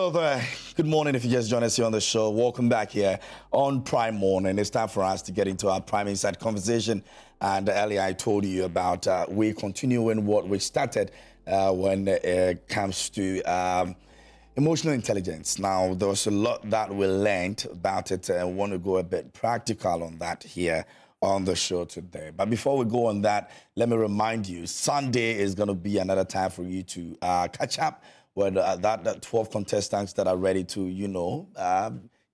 Hello there. Good morning if you just joined us here on the show. Welcome back here on Prime Morning. It's time for us to get into our Prime Insight conversation. And earlier I told you about we continuing what we started when it comes to emotional intelligence. Now, there was a lot that we learned about it, and I want to go a bit practical on that here on the show today. But before we go on that, let me remind you, Sunday is going to be another time for you to catch up with that 12 contestants that are ready to,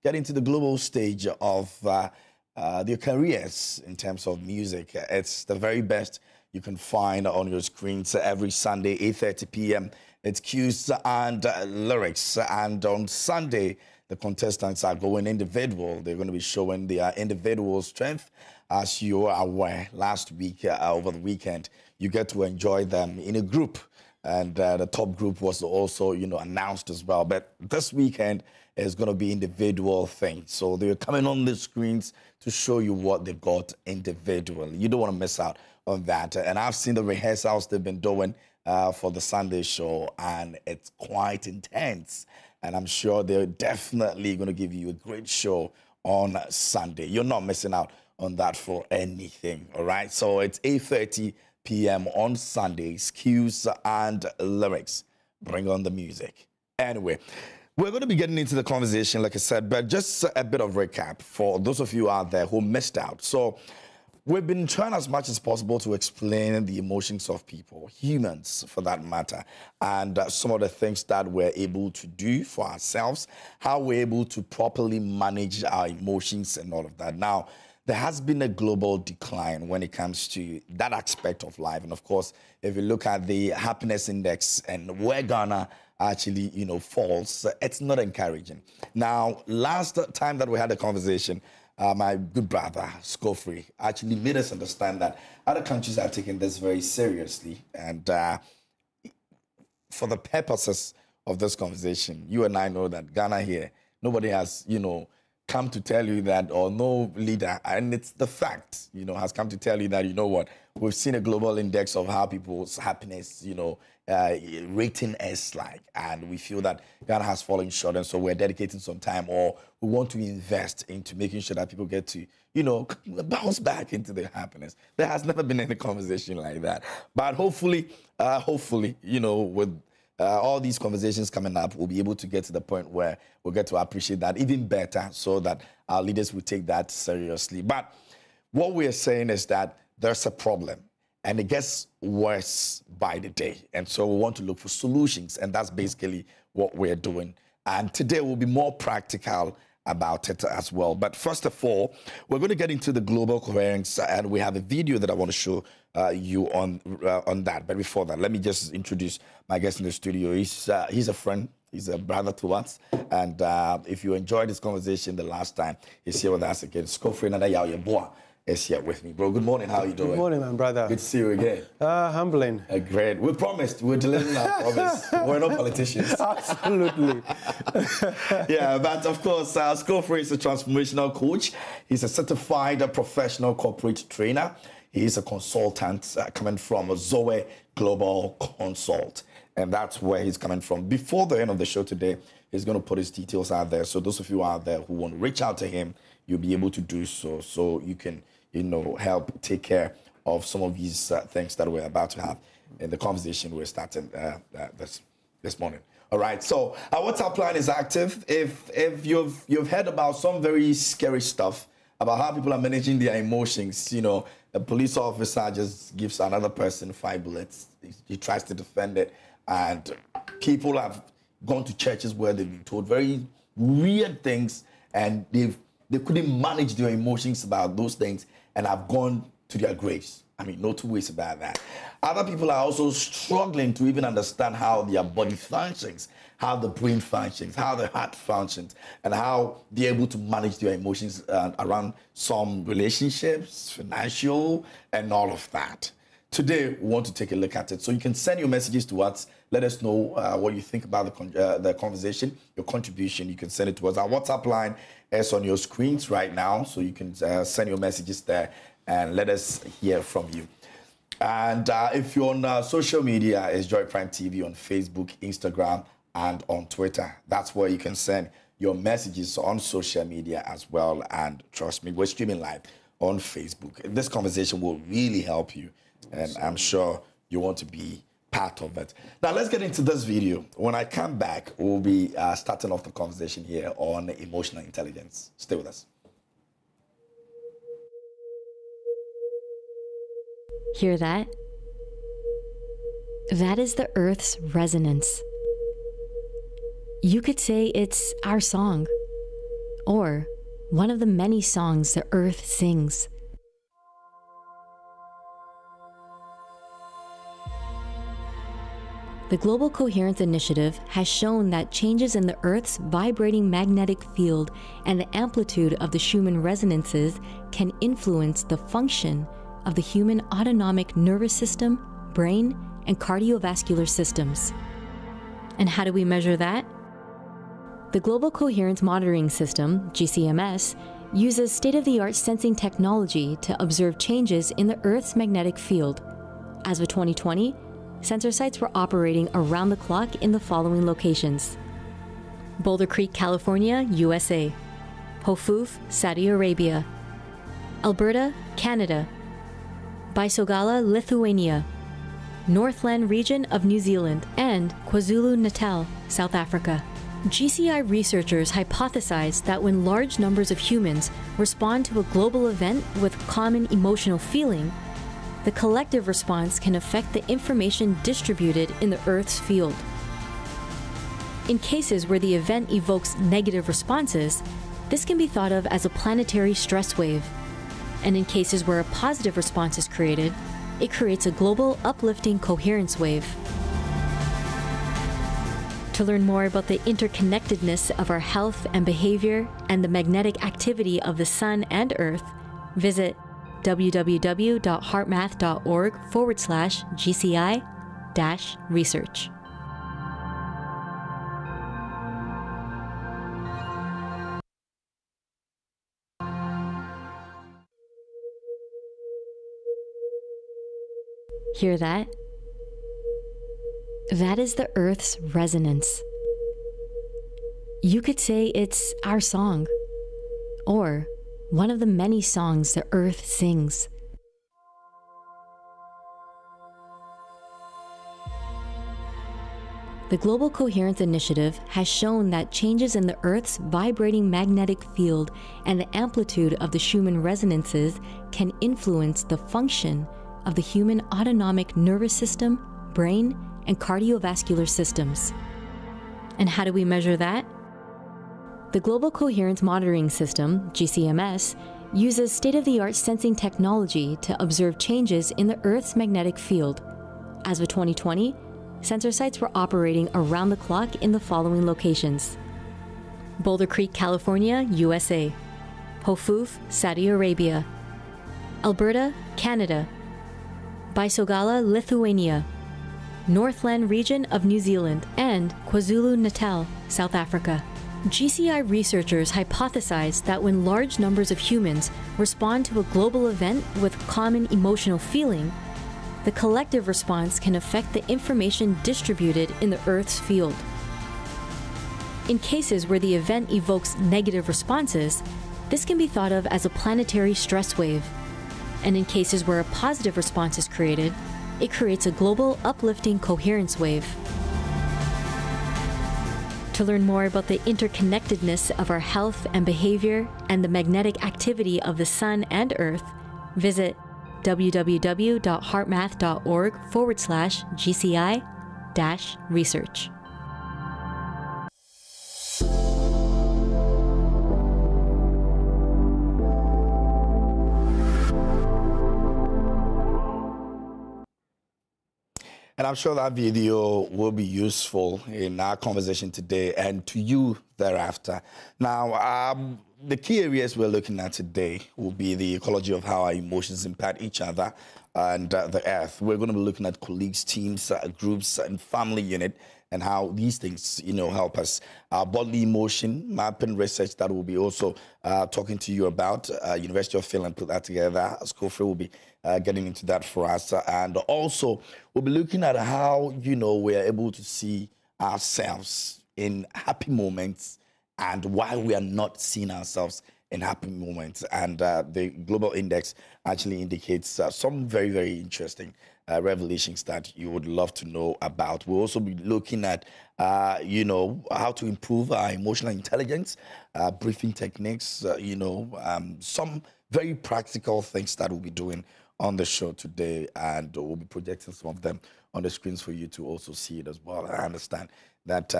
get into the global stage of their careers in terms of music. It's the very best you can find on your screens every Sunday, 8:30 p.m. It's cues and lyrics. And on Sunday, the contestants are going individual. They're going to be showing their individual strength. As you are aware, last week, over the weekend, you get to enjoy them in a group. And the top group was also, announced as well. But this weekend is going to be individual things. So they're coming on the screens to show you what they got individually. You don't want to miss out on that. And I've seen the rehearsals they've been doing for the Sunday show, and it's quite intense. And I'm sure they're definitely going to give you a great show on Sunday. You're not missing out on that for anything, all right? So it's 8:30 p.m. on Sundays, cues and lyrics. Bring on the music. Anyway, we're going to be getting into the conversation, like I said, but just a bit of recap for those of you out there who missed out. So we've been trying as much as possible to explain the emotions of people, humans for that matter, and some of the things that we're able to do for ourselves, how we're able to properly manage our emotions and all of that. Now, there has been a global decline when it comes to that aspect of life. And of course, if you look at the happiness index and where Ghana actually, falls, it's not encouraging. Now, last time that we had a conversation, my good brother, Scofrey, actually made us understand that other countries are taking this very seriously. And for the purposes of this conversation, you and I know that Ghana here, nobody has, come to tell you that, or no leader, and it's the fact, has come to tell you that, we've seen a global index of how people's happiness, rating is like, and we feel that Ghana has fallen short, and so we're dedicating some time, or we want to invest into making sure that people get to, bounce back into their happiness. There has never been any conversation like that, but hopefully, with all these conversations coming up, we'll be able to get to the point where we'll get to appreciate that even better so that our leaders will take that seriously. But what we're saying is that there's a problem and it gets worse by the day. And so we want to look for solutions, and that's basically what we're doing. And today we'll be more practical about it as well. But first of all, we're going to get into the global coherence, and we have a video that I want to show you on that. But before that, let me just introduce my guest in the studio. He's a friend. He's a brother to us. And if you enjoyed this conversation the last time, he's here with us again. Scofrey Nadayaw is here with me. Bro, good morning. How are you doing? Good morning, my brother. Good to see you again. Humbling. Great. We promised. We're delivering our promise. We're not politicians. Absolutely. Yeah, but of course, Scofrey is a transformational coach. He's a certified professional corporate trainer. He is a consultant coming from Zoe Global Consult. And that's where he's coming from. Before the end of the show today, he's going to put his details out there. So those of you out there who want to reach out to him, you'll be able to do so. So you can, help take care of some of these things that we're about to have in the conversation we're starting this morning. All right. So our WhatsApp line is active. If you've heard about some very scary stuff about how people are managing their emotions, a police officer just gives another person 5 bullets. He tries to defend it. And people have gone to churches where they've been told very weird things, and they couldn't manage their emotions about those things and have gone to their graves. I mean, no two ways about that. Other people are also struggling to even understand how their body functions, how the brain functions, how the heart functions, and how they're able to manage their emotions around some relationships, financial, and all of that. Today, we want to take a look at it. So you can send your messages to us. Let us know what you think about the conversation, your contribution. You can send it to us. Our WhatsApp line is on your screens right now. So you can send your messages there and let us hear from you. And if you're on social media, it's Joy Prime TV on Facebook, Instagram, and on Twitter. That's where you can send your messages on social media as well. And trust me, we're streaming live on Facebook. This conversation will really help you, and I'm sure you want to be part of it. Now, let's get into this video. When I come back, we'll be starting off the conversation here on emotional intelligence. Stay with us. Hear that? That is the Earth's resonance. You could say it's our song, or one of the many songs the Earth sings. The Global Coherence Initiative has shown that changes in the Earth's vibrating magnetic field and the amplitude of the Schumann resonances can influence the function of the human autonomic nervous system, brain, and cardiovascular systems. And how do we measure that? The Global Coherence Monitoring System, GCMS, uses state-of-the-art sensing technology to observe changes in the Earth's magnetic field. As of 2020, sensor sites were operating around the clock in the following locations: Boulder Creek, California, USA; Hofuf, Saudi Arabia; Alberta, Canada; Baisogala, Lithuania; Northland region of New Zealand; and KwaZulu-Natal, South Africa. GCI researchers hypothesized that when large numbers of humans respond to a global event with common emotional feeling, the collective response can affect the information distributed in the Earth's field. In cases where the event evokes negative responses, this can be thought of as a planetary stress wave. And in cases where a positive response is created, it creates a global uplifting coherence wave. To learn more about the interconnectedness of our health and behavior and the magnetic activity of the Sun and Earth, visit www.heartmath.org/GCI-research. Hear that? That is the Earth's resonance. You could say it's our song, or one of the many songs the Earth sings. The Global Coherence Initiative has shown that changes in the Earth's vibrating magnetic field and the amplitude of the Schumann resonances can influence the function of the human autonomic nervous system, brain, and cardiovascular systems. And how do we measure that? The Global Coherence Monitoring System, GCMS, uses state-of-the-art sensing technology to observe changes in the Earth's magnetic field. As of 2020, sensor sites were operating around the clock in the following locations: Boulder Creek, California, USA; Hofuf, Saudi Arabia; Alberta, Canada; Baisogala, Lithuania; Northland region of New Zealand; and KwaZulu-Natal, South Africa. GCI researchers hypothesized that when large numbers of humans respond to a global event with common emotional feeling, the collective response can affect the information distributed in the Earth's field. In cases where the event evokes negative responses, this can be thought of as a planetary stress wave. And in cases where a positive response is created, it creates a global uplifting coherence wave. To learn more about the interconnectedness of our health and behavior and the magnetic activity of the Sun and Earth, visit www.heartmath.org/GCI-research. And I'm sure that video will be useful in our conversation today and to you thereafter. Now, the key areas we're looking at today will be the ecology of how our emotions impact each other and the earth. We're going to be looking at colleagues, teams, groups, and family unit, and how these things, help us. Bodily emotion mapping research that we'll be also talking to you about. University of Finland put that together. Scofrey will be getting into that for us. And also, we'll be looking at how, we are able to see ourselves in happy moments and why we are not seeing ourselves in happy moments. And the Global Index actually indicates some very, very interesting revelations that you would love to know about. We'll also be looking at, how to improve our emotional intelligence, briefing techniques, some very practical things that we'll be doing on the show today. And we'll be projecting some of them on the screens for you to also see it as well. I understand that,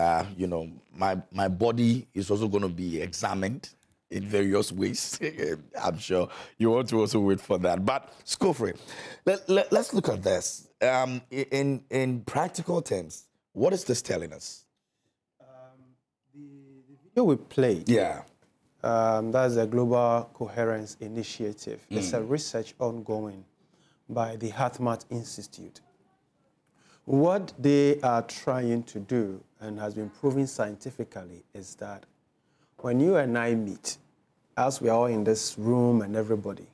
my body is also going to be examined in various ways. I'm sure you want to also wait for that. But Scofrey, let's look at this. In practical terms, what is this telling us? The video we played, Yeah. that's a Global Coherence Initiative. It's a research ongoing by the HeartMath Institute. What they are trying to do, and has been proven scientifically, is that when you and I meet, as we are all in this room and everybody,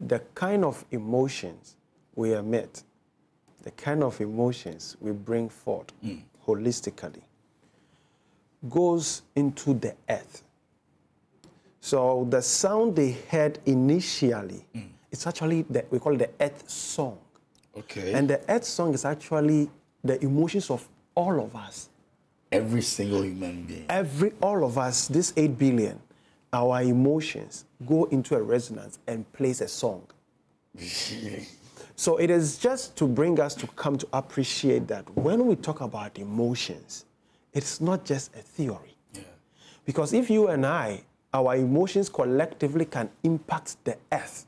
the kind of emotions we emit, the kind of emotions we bring forth holistically, goes into the earth. So the sound they heard initially, it's actually, we call it the earth song. Okay. And the earth song is actually the emotions of all of us. Every single human being. All of us, this 8 billion, our emotions go into a resonance and plays a song. So it is just to bring us to come to appreciate that when we talk about emotions, it's not just a theory. Yeah. Because if you and I, our emotions collectively can impact the earth,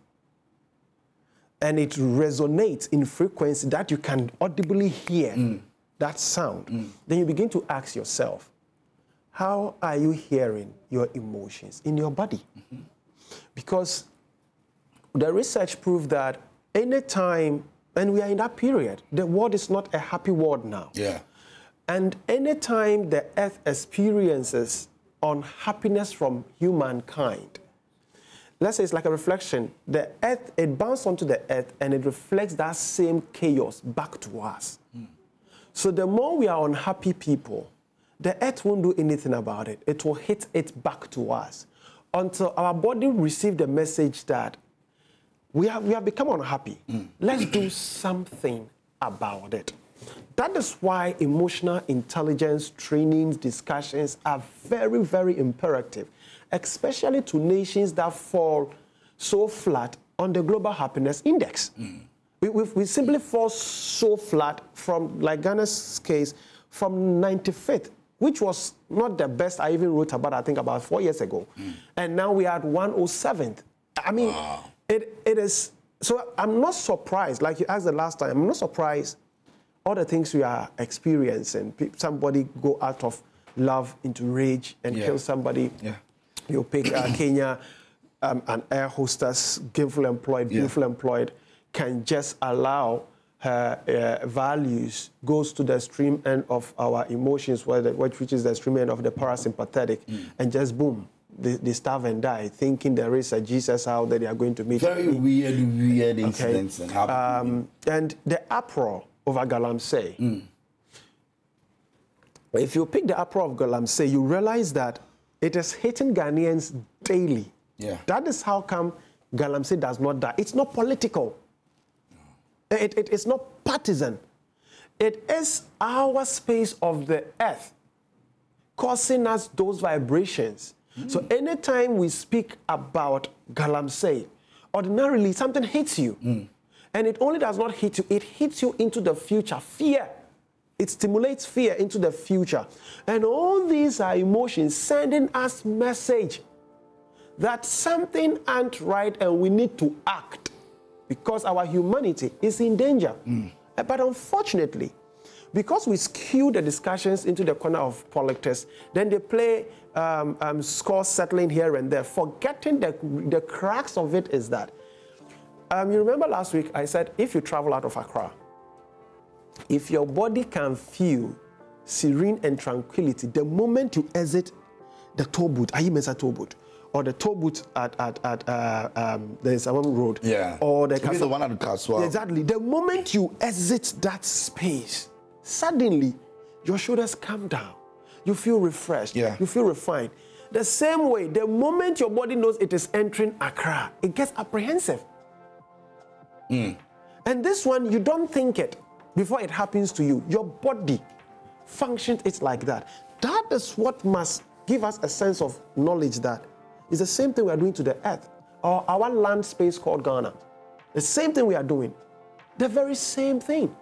and it resonates in frequency that you can audibly hear that sound, then you begin to ask yourself, how are you hearing your emotions in your body? Because the research proved that anytime, and we are in that period, the world is not a happy world now. Yeah. And anytime the earth experiences unhappiness from humankind, let's say it's like a reflection. The earth, it bounces onto the earth and it reflects that same chaos back to us. So the more we are unhappy people, the earth won't do anything about it. It will hit it back to us until our body receives the message that we have become unhappy. Let's do something about it. That is why emotional intelligence trainings, discussions are very, very imperative, especially to nations that fall so flat on the Global Happiness Index. We simply fall so flat from, like Ghana's case, from 95th, which was not the best I even wrote about, I think, about 4 years ago. And now we are at 107th. I mean, wow. It is, so I'm not surprised, like you asked the last time, I'm not surprised all the things we are experiencing. Somebody go out of love into rage and kill somebody. Yeah. You pick Kenya, an air hostess, gainfully employed, beautifully employed, can just allow her values goes to the extreme end of our emotions, which is the extreme end of the parasympathetic, and just boom, they starve and die, thinking there is a Jesus out there they are going to meet. Very weird incidents and happen. And the uproar over Galamsey. If you pick the uproar of Galamsey, you realize that it is hitting Ghanaians daily. Yeah. That is how come Galamsey does not die. It's not political. It's not partisan. It is our space of the earth causing us those vibrations. So anytime we speak about Galamsey, ordinarily something hits you. And it only does not hit you, it hits you into the future. Fear. It stimulates fear into the future. And all these are emotions sending us message that something ain't right and we need to act because our humanity is in danger. But unfortunately, because we skew the discussions into the corner of politics, then they play score settling here and there, forgetting the crux of it is that you remember last week I said if you travel out of Accra, if your body can feel serene and tranquility the moment you exit the toll booth, Ayimesa toll booth, or the toll booth at the Isawam Road, or the one at the Kaswa. Exactly. The moment you exit that space, suddenly your shoulders come down. You feel refreshed. Yeah. You feel refined. The same way, the moment your body knows it is entering Accra, it gets apprehensive. And this one, you don't think it before it happens to you. Your body functions it like that. That is what must give us a sense of knowledge that it's the same thing we are doing to the earth or our land space called Ghana. The same thing we are doing. The very same thing.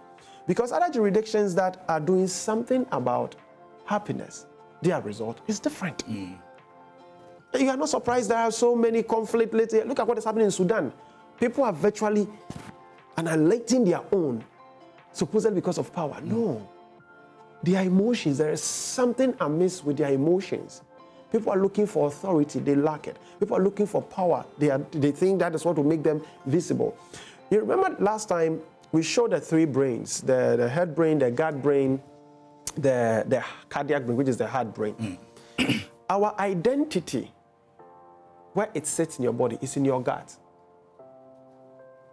Because other jurisdictions that are doing something about happiness, their result is different. You are not surprised there are so many conflicts lately. Look at what is happening in Sudan. People are virtually annihilating their own, supposedly because of power. No. Their emotions, there is something amiss with their emotions. People are looking for authority, they lack it. People are looking for power, they think that is what will make them visible. You remember last time we showed the three brains, the head brain, the gut brain, the cardiac brain, which is the heart brain. Our identity, where it sits in your body, is in your gut.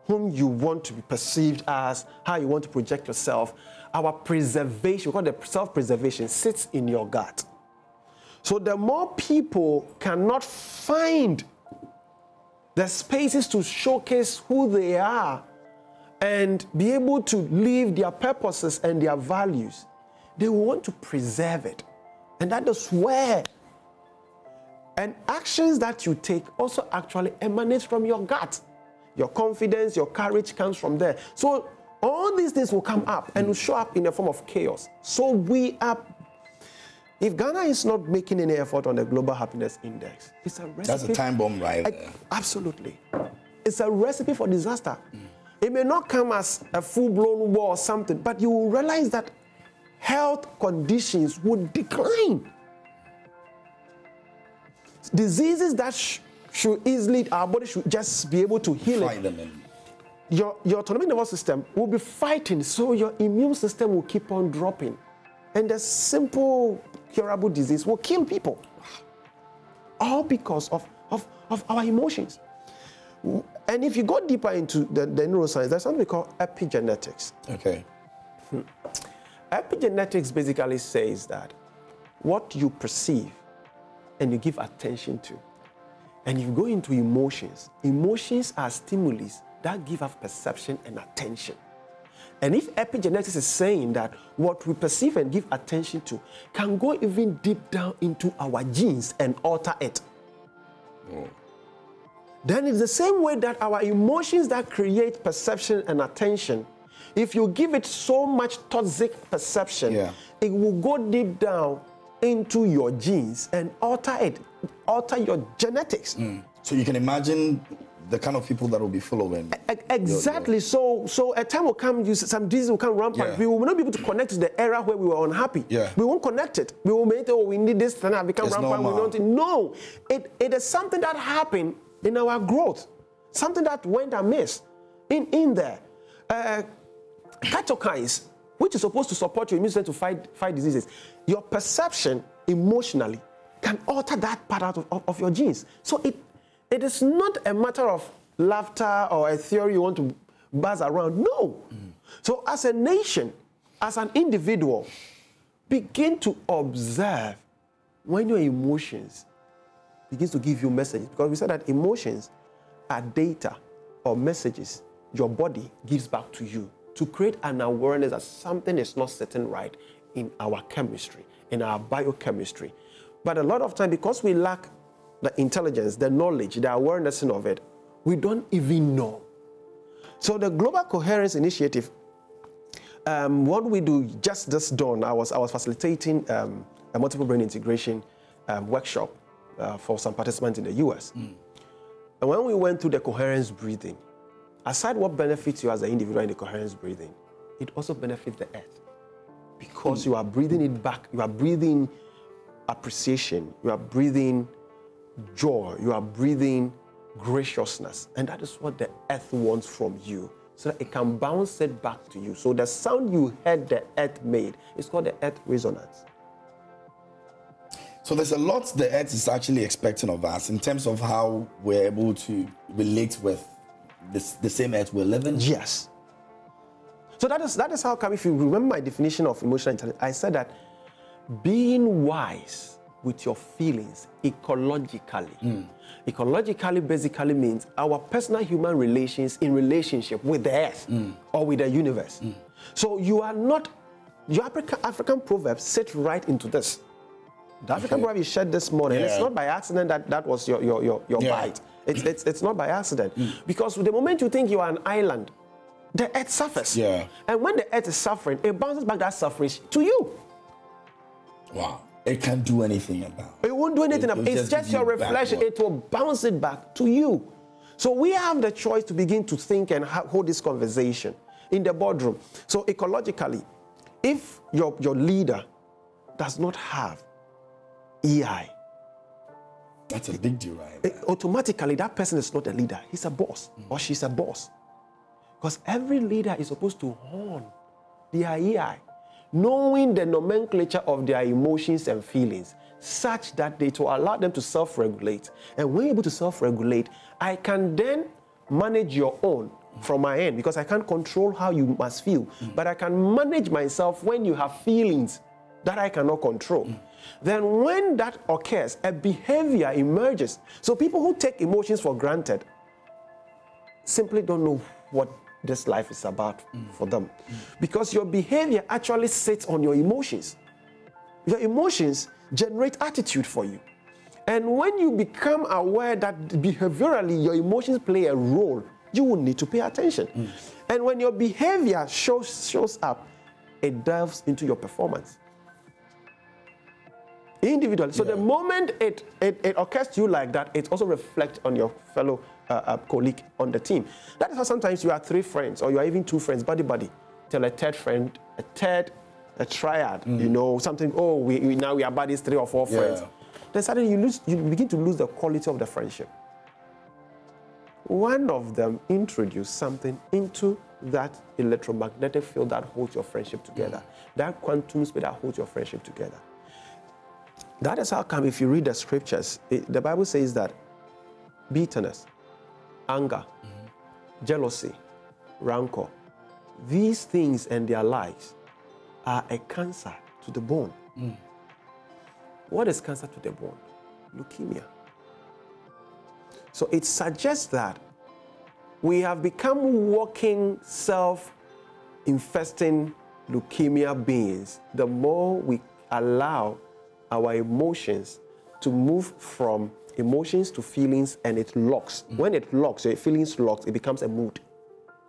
Whom you want to be perceived as, how you want to project yourself. Our preservation, we call it self-preservation, sits in your gut. So the more people cannot find the spaces to showcase who they are and be able to live their purposes and their values, they want to preserve it. And that is where, and actions that you take also actually emanate from your gut. Your confidence, your courage comes from there. So all these things will come up and will show up in the form of chaos. So we are, if Ghana is not making any effort on the Global Happiness Index, it's a recipe. That's a time bomb right there. Absolutely. It's a recipe for disaster. It may not come as a full-blown war or something, but you will realize that health conditions would decline. Diseases that should easily, our body should just be able to heal Find it. them in. Your autonomic nervous system will be fighting, so your immune system will keep on dropping. And the simple curable disease will kill people. All because of our emotions. And if you go deeper into the neuroscience, there's something called epigenetics. Okay. Epigenetics basically says that what you perceive and you give attention to, and you go into emotions. Emotions are stimuli that give us perception and attention. And if epigenetics is saying that what we perceive and give attention to can go even deep down into our genes and alter it, then it's the same way that our emotions that create perception and attention, if you give it so much toxic perception, it will go deep down into your genes and alter your genetics. So you can imagine the kind of people that will be following. Exactly. So a time will come, some disease will come rampant. We will not be able to connect to the era where we were unhappy. We won't connect it. We will make it, we need this, and become rampant. No, it is something that happened in our growth, something that went amiss in there. Cytokines, which is supposed to support your immune system to fight diseases, your perception emotionally can alter that part out of your genes. So it is not a matter of laughter or a theory you want to buzz around. No. So as a nation, as an individual, begin to observe when your emotions begins to give you messages. Because we said that emotions are data or messages your body gives back to you to create an awareness that something is not sitting right in our chemistry, in our biochemistry. But a lot of time, because we lack the intelligence, the knowledge, the awareness of it, we don't even know. So the Global Coherence Initiative, what we do just this dawn, I was facilitating a multiple brain integration workshop for some participants in the US. And when we went through the coherence breathing, aside what benefits you as an individual in the coherence breathing, it also benefits the earth. Because you are breathing it back, you are breathing appreciation, you are breathing joy, you are breathing graciousness. And that is what the earth wants from you, so that it can bounce it back to you. So the sound you heard the earth made is called the earth resonance. So there's a lot the earth is actually expecting of us in terms of how we're able to relate with the same earth we're living. Yes. So that is how come, if you remember my definition of emotional intelligence, I said that being wise with your feelings ecologically. Ecologically basically means our personal human relations in relationship with the earth or with the universe. So you are not, your African proverb sit right into this. The African proverb you shared this morning, it's not by accident that was your bite. It's not by accident. Because the moment you think you are an island, the earth suffers. And when the earth is suffering, it bounces back that suffering to you. Wow. It can't do anything about it. It won't do anything about it. It's just your reflection. It will bounce it back to you. So we have the choice to begin to think and hold this conversation in the boardroom. So ecologically, if your leader does not have EI, that's a big deal, right? Automatically, that person is not a leader. He's a boss or she's a boss. Because every leader is supposed to hone their EI, knowing the nomenclature of their emotions and feelings, such that they to allow them to self-regulate. And when you're able to self-regulate, I can then manage your own from my end, because I can't control how you must feel, but I can manage myself when you have feelings that I cannot control. Then when that occurs, a behavior emerges. So people who take emotions for granted simply don't know what this life is about for them. Because your behavior actually sits on your emotions. Your emotions generate attitude for you. And when you become aware that behaviorally your emotions play a role, you will need to pay attention. And when your behavior shows up, it delves into your performance. Individually. So the moment it occurs to you like that, it also reflects on your fellow colleague on the team. That is how sometimes you are 3 friends, or you are even 2 friends, buddy, till a third friend, a triad, you know, something, now we are buddies, 3 or 4 friends. Then suddenly you begin to lose the quality of the friendship. One of them introduced something into that electromagnetic field that holds your friendship together, that quantum speed that holds your friendship together. That is how come, if you read the scriptures, the Bible says that bitterness, anger, jealousy, rancor, these things and their lives are a cancer to the bone. What is cancer to the bone? Leukemia. So it suggests that we have become walking, self-infesting leukemia beings the more we allow our emotions to move from emotions to feelings, and it locks. When it locks, your feelings locks, it becomes a mood.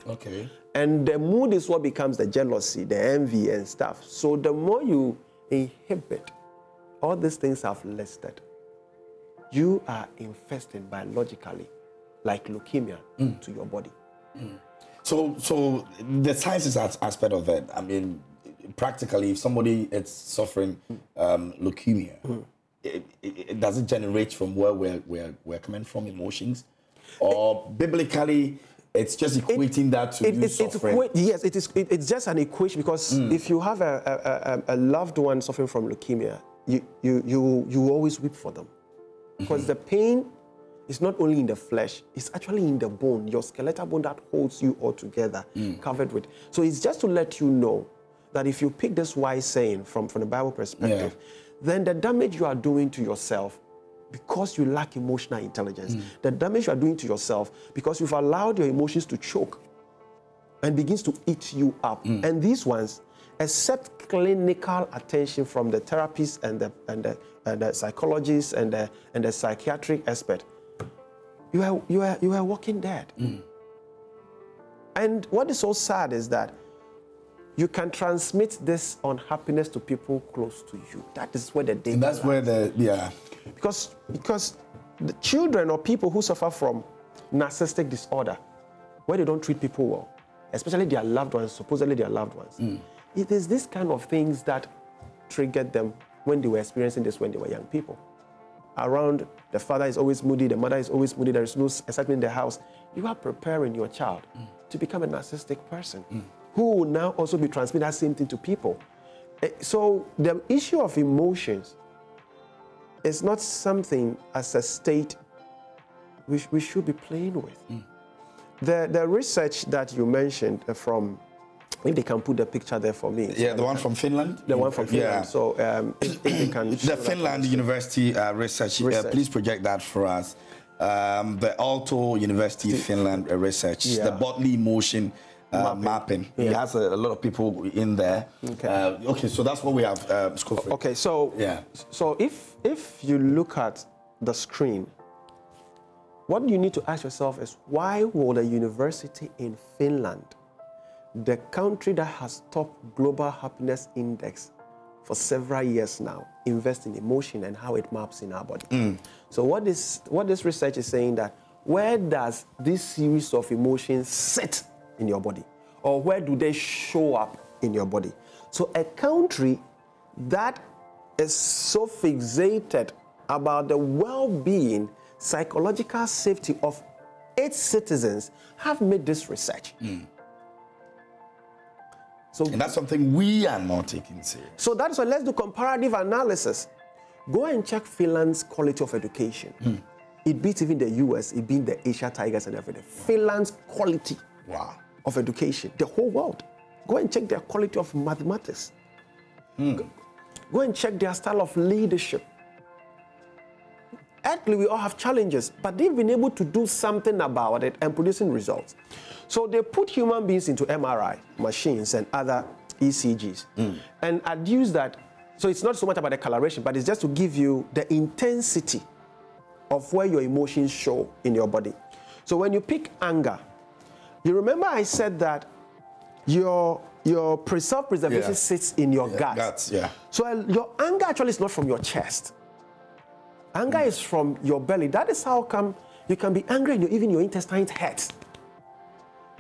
Okay. And the mood is what becomes the jealousy, the envy and stuff. So the more you inhibit, all these things I've listed, you are infesting biologically, like leukemia, to your body. So the sciences aspect of it, I mean, practically, if somebody is suffering leukemia, does it generate from where we're coming from, emotions? Or biblically, it's just equating that to you suffering? Yes, it's just an equation, because if you have a loved one suffering from leukemia, you always weep for them. Because the pain is not only in the flesh, it's actually in the bone, your skeletal bone that holds you all together, covered with. So it's just to let you know that if you pick this wise saying from the Bible perspective, then the damage you are doing to yourself because you lack emotional intelligence, the damage you are doing to yourself because you've allowed your emotions to choke and begins to eat you up. And these ones, except clinical attention from the therapists and the psychologists and the psychiatric expert, you are walking dead. And what is so sad is that you can transmit this unhappiness to people close to you. That is where the danger And that's lies. where Because the children or people who suffer from narcissistic disorder, where they don't treat people well, especially their loved ones, supposedly their loved ones, it is this kind of things that triggered them when they were experiencing this when they were young people. Around, the father is always moody, the mother is always moody, there is no excitement in the house. You are preparing your child to become a narcissistic person who will now also be transmitting that same thing to people. So the issue of emotions is not something as a state we should be playing with. The research that you mentioned from If they can put the picture there for me. Yeah, the one from Finland? The one from Finland. Yeah. So if they can... The Finland University research. Please project that for us. The Aalto University Finland research. Yeah. The bodily emotion mapping. Yeah. It has a lot of people in there. Okay. Okay, so that's what we have. Okay, so yeah. So if you look at the screen, what you need to ask yourself is, why will the university in Finland, the country that has top global happiness index for several years now, invest in emotion and how it maps in our body? So what this research is saying, that where does this series of emotions sit in your body, or where do they show up in your body? So a country that is so fixated about the well-being, psychological safety of its citizens have made this research. So, and that's something we are not taking serious. So that's why let's do comparative analysis. Go and check Finland's quality of education. It beats even the US, it beats the Asia Tigers and everything. Finland's quality of education, the whole world. Go and check their quality of mathematics. Go and check their style of leadership. Actually, we all have challenges, but they've been able to do something about it and producing results. So they put human beings into MRI machines and other ECGs and adduce that. So it's not so much about the coloration, but it's just to give you the intensity of where your emotions show in your body. So when you pick anger, you remember I said that your self-preservation sits in your guts. So your anger actually is not from your chest. Anger is from your belly. That is how come you can be angry and even your intestines hurt.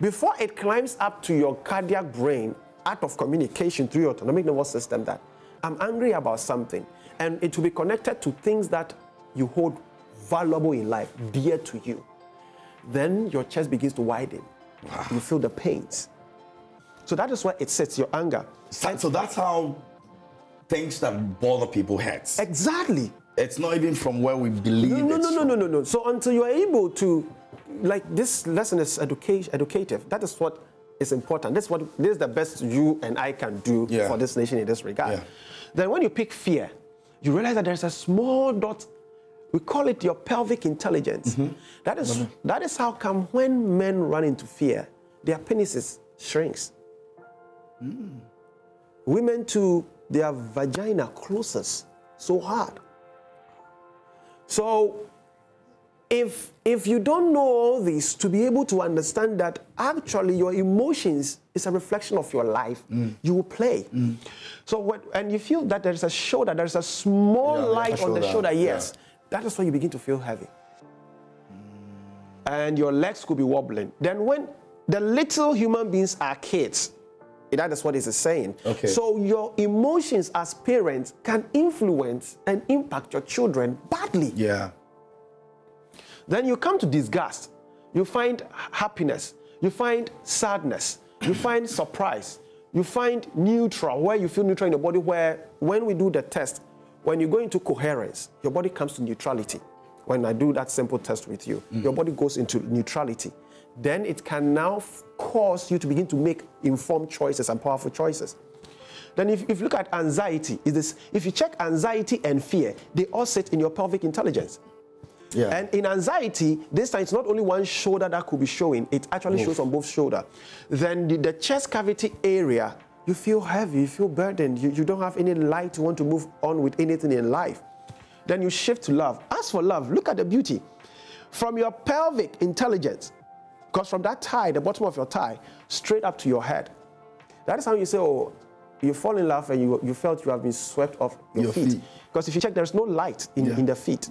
Before it climbs up to your cardiac brain, out of communication through your autonomic nervous system, that I'm angry about something, and it will be connected to things that you hold valuable in life, dear to you. Then your chest begins to widen. You feel the pains. So that is where it sits, your anger. So that's how things that bother people hurt. Exactly. It's not even from where we believe No. So until you are able to, like, this lesson is educative. That is what is important. This is the best you and I can do for this nation in this regard. Then when you pick fear, you realize that there's a small dot. We call it your pelvic intelligence. That is how come when men run into fear, their penises shrinks. Women too, their vagina closes so hard. So if you don't know all this, to be able to understand that actually your emotions is a reflection of your life, you will play. So and you feel that there is a shoulder, there is a small light on the shoulder, that is when you begin to feel heavy. And your legs could be wobbling. Then when the little human beings are kids, that is what it is saying. So your emotions as parents can influence and impact your children badly. Then you come to disgust. You find happiness. You find sadness. You find surprise. You find neutral, where you feel neutral in your body, where when we do the test, when you go into coherence, your body comes to neutrality. When I do that simple test with you, your body goes into neutrality. Then it can now cause you to begin to make informed choices and powerful choices. Then if you look at anxiety, if you check anxiety and fear, they all sit in your pelvic intelligence. And in anxiety, this time it's not only one shoulder that could be showing, it actually shows on both shoulders. Then the chest cavity area, you feel heavy, you feel burdened, you don't have any light to want to move on with anything in life. Then you shift to love. As for love, look at the beauty. From your pelvic intelligence, because from that thigh, the bottom of your thigh, straight up to your head. That is how you say, oh, you fall in love and you felt you have been swept off your feet. Because if you check, there's no light in the feet.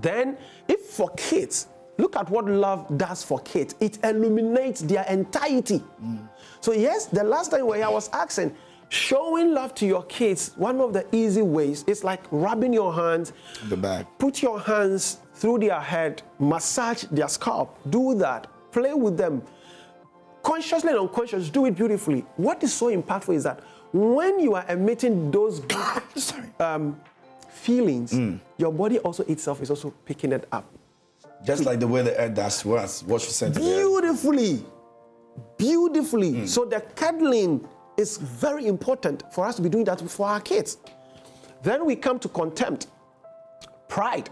Then, if for kids, look at what love does for kids. It illuminates their entirety. So yes, the last time where I was asking, showing love to your kids, one of the easy ways is like rubbing your hands, the back. Put your hands through their head, massage their scalp, do that, play with them. Consciously and unconsciously, do it beautifully. What is so impactful is that when you are emitting those feelings, your body also itself is also picking it up. Just like the way the air does to us, what you said. Beautifully. beautifully. So the cuddling is very important for us to be doing that for our kids. Then we come to contempt, pride,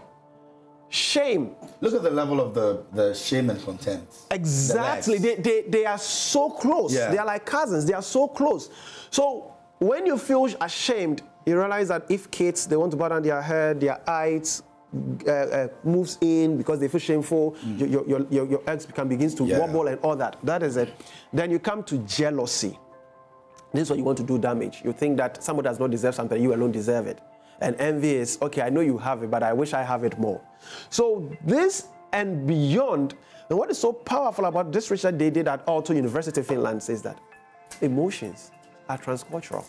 shame. Look at the level of the shame and contempt. Exactly. They are so close. Yeah. They are like cousins. They are so close. So when you feel ashamed, you realize that if kids, they want to bow down their head, their eyes moves in because they feel shameful, your eggs begins to wobble and all that. That is it. Then you come to jealousy. This is what you want to do damage. You think that somebody does not deserve something, you alone deserve it. And envy is, okay, I know you have it, but I wish I have it more. So this and beyond, and what is so powerful about this research they did at Aalto University, Finland, says that emotions are transcultural.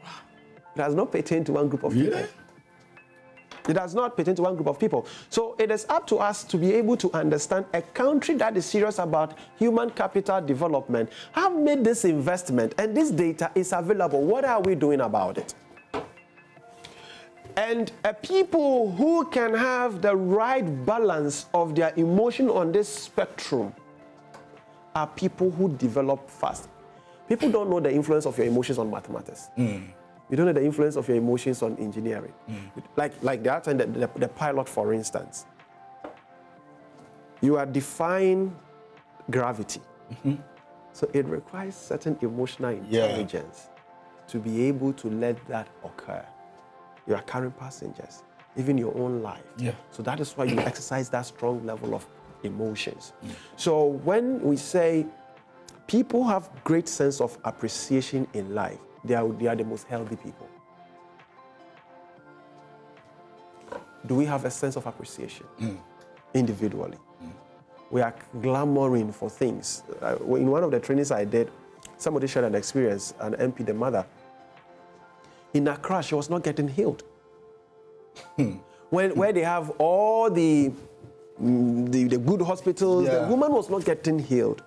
It does not pertain to one group of people. It does not pertain to one group of people. So it is up to us to be able to understand a country that is serious about human capital development have made this investment, and this data is available. What are we doing about it? And people who can have the right balance of their emotion on this spectrum are people who develop fast. People don't know the influence of your emotions on mathematics. You don't know the influence of your emotions on engineering. Like the other time, the pilot, for instance. You are defying gravity. So it requires certain emotional intelligence to be able to let that occur. You are carrying passengers, even your own life. So that is why you exercise that strong level of emotions. So when we say people have great sense of appreciation in life, they are the most healthy people. Do we have a sense of appreciation individually? We are clamoring for things. In one of the trainings I did, somebody shared an experience, an MP, the mother. In Accra, she was not getting healed. Where they have all the good hospitals, the woman was not getting healed.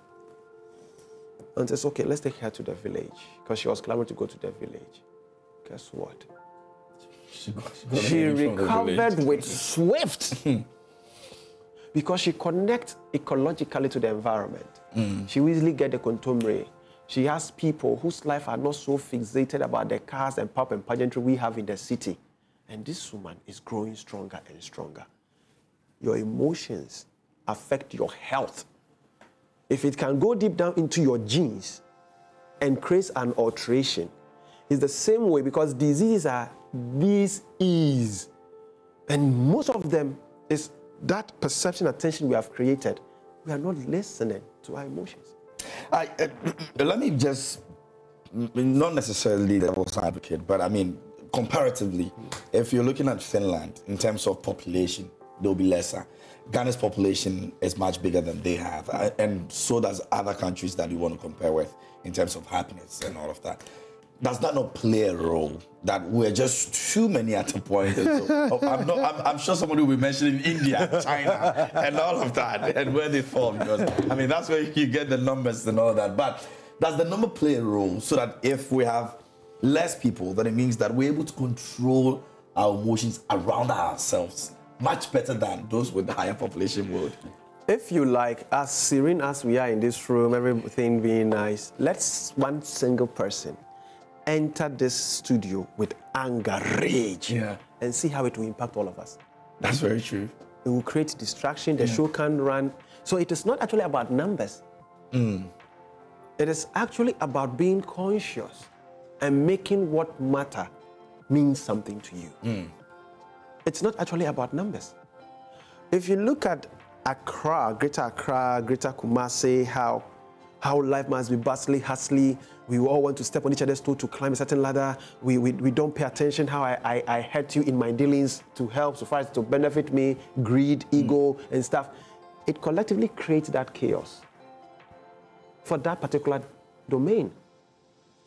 And says, okay, let's take her to the village, because she was clamoring to go to the village. Guess what? She recovered with swift. Because she connects ecologically to the environment. She will easily get the contemporary. She has people whose life are not so fixated about the cars and pop and pageantry we have in the city. And this woman is growing stronger and stronger. Your emotions affect your health. If it can go deep down into your genes and create an alteration, it's the same way, because diseases are dis-ease. And most of them is that perception, attention we have created. We are not listening to our emotions. Let me just, not necessarily the devil's advocate, but I mean, comparatively, if you're looking at Finland in terms of population, they'll be lesser. Ghana's population is much bigger than they have, and so does other countries that you want to compare with in terms of happiness and all of that. Does that not play a role that we're just too many at a point? So, I'm sure somebody will be mentioning India, China, and all of that, and where they fall, because I mean that's where you get the numbers and all that. But does the number play a role so that if we have less people, then it means that we're able to control our emotions around ourselves much better than those with the higher population would? If you like, as serene as we are in this room, everything being nice, let's one single person enter this studio with anger, rage, and see how it will impact all of us. That's very true. It will create distraction, the show can run. So it is not actually about numbers. It is actually about being conscious and making what matter mean something to you. It's not actually about numbers. If you look at Accra, Greater Kumasi, how life must be bustling, hustling. We all want to step on each other's toe to climb a certain ladder. We don't pay attention how I hurt you in my dealings to help, so far as to benefit me, greed, ego, and stuff. It collectively creates that chaos for that particular domain.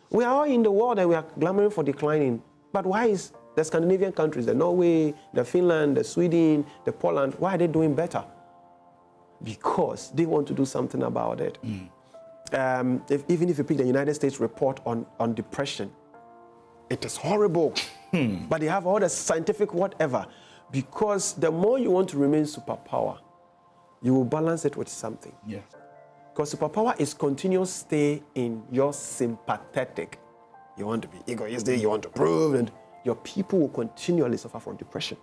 We are all in the world and we are clamoring for declining. But why is the Scandinavian countries, the Norway, the Finland, the Sweden, the Poland, why are they doing better? Because they want to do something about it. Even if you pick the United States report on depression, it is horrible. But they have all the scientific whatever. Because the more you want to remain superpower, you will balance it with something. Because superpower is continuous stay in your sympathetic. You want to be egoistic, you want to prove, and your people will continually suffer from depression.